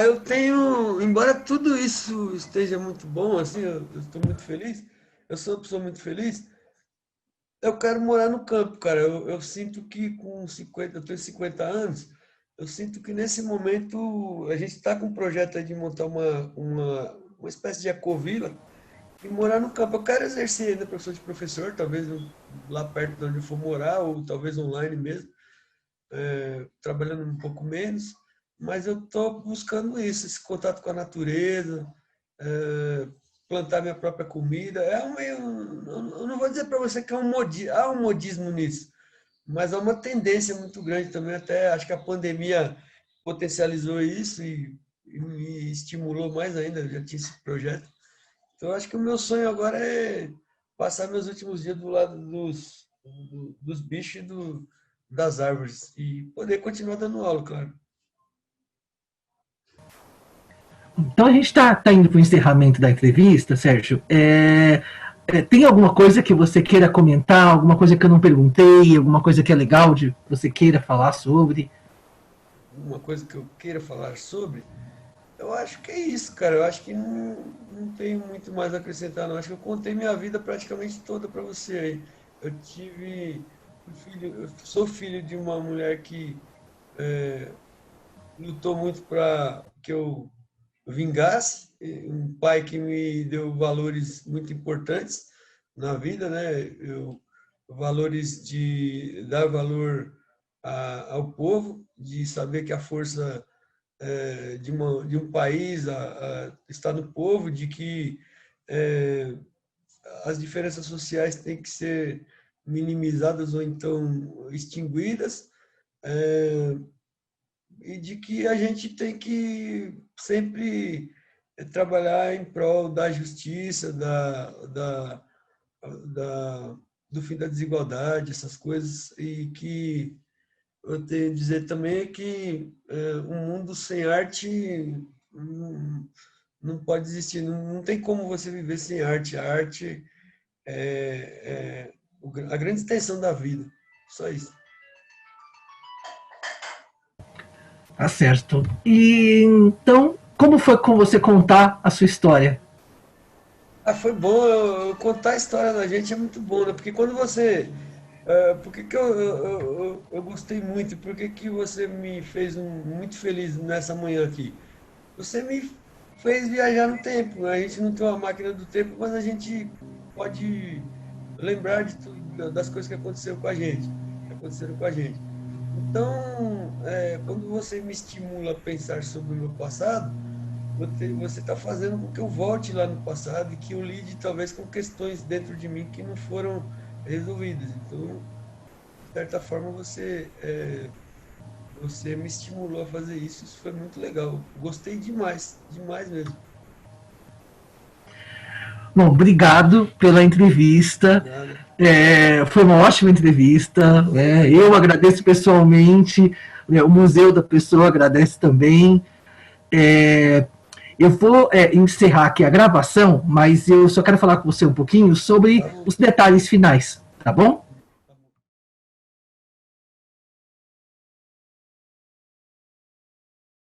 Eu tenho, embora tudo isso esteja muito bom, assim, eu estou muito feliz, eu sou uma pessoa muito feliz, eu quero morar no campo, cara. Eu sinto que com 50, eu tenho 50 anos, eu sinto que nesse momento a gente está com um projeto aí de montar uma espécie de ecovila e morar no campo. Eu quero exercer ainda professor de professor, talvez lá perto de onde eu for morar, ou talvez online mesmo, trabalhando um pouco menos, mas eu estou buscando isso, esse contato com a natureza, é, plantar minha própria comida. Eu não vou dizer para você que há um modismo nisso, mas há uma tendência muito grande também, até acho que a pandemia potencializou isso e me estimulou mais ainda, eu já tinha esse projeto. Então, acho que o meu sonho agora é passar meus últimos dias do lado dos bichos e das árvores e poder continuar dando aula, claro. Então a gente está indo para o encerramento da entrevista, Sérgio. Tem alguma coisa que você queira comentar, alguma coisa que eu não perguntei, alguma coisa que é legal de você queira falar sobre? Uma coisa que eu queira falar sobre, eu acho que é isso, cara. Eu acho que não tem muito mais a acrescentar, não. Acho que eu contei minha vida praticamente toda para você aí. Eu tive eu sou filho de uma mulher que lutou muito para que eu vingasse, um pai que me deu valores muito importantes na vida, né? Valores de dar valor ao povo, de saber que a força de um país está no povo, de que é, as diferenças sociais têm que ser minimizadas ou então extinguidas, é, e de que a gente tem que sempre trabalhar em prol da justiça, da, do fim da desigualdade, essas coisas, e que eu tenho a dizer também é que um mundo sem arte não, não pode existir, não tem como você viver sem arte. A arte é a grande extensão da vida, só isso. Tá certo. E então, como foi com você contar a sua história? Foi bom, contar a história da gente é muito bom, né? Porque quando você. Por que, que eu gostei muito? Por que, que você me fez muito feliz nessa manhã aqui? Você me fez viajar no tempo, né? A gente não tem uma máquina do tempo, mas a gente pode lembrar de tudo, das coisas que aconteceram com a gente, que aconteceram com a gente. Então, quando você me estimula a pensar sobre o meu passado, você está fazendo com que eu volte lá no passado e que eu lide talvez com questões dentro de mim que não foram resolvidas. Então, de certa forma, você me estimulou a fazer isso. Isso foi muito legal. Gostei demais, demais mesmo. Bom, obrigado pela entrevista. Nada. Foi uma ótima entrevista. Eu agradeço pessoalmente. O Museu da Pessoa agradece também. Eu vou encerrar aqui a gravação, mas eu só quero falar com você um pouquinho sobre Tá bom. os detalhes finais, tá bom?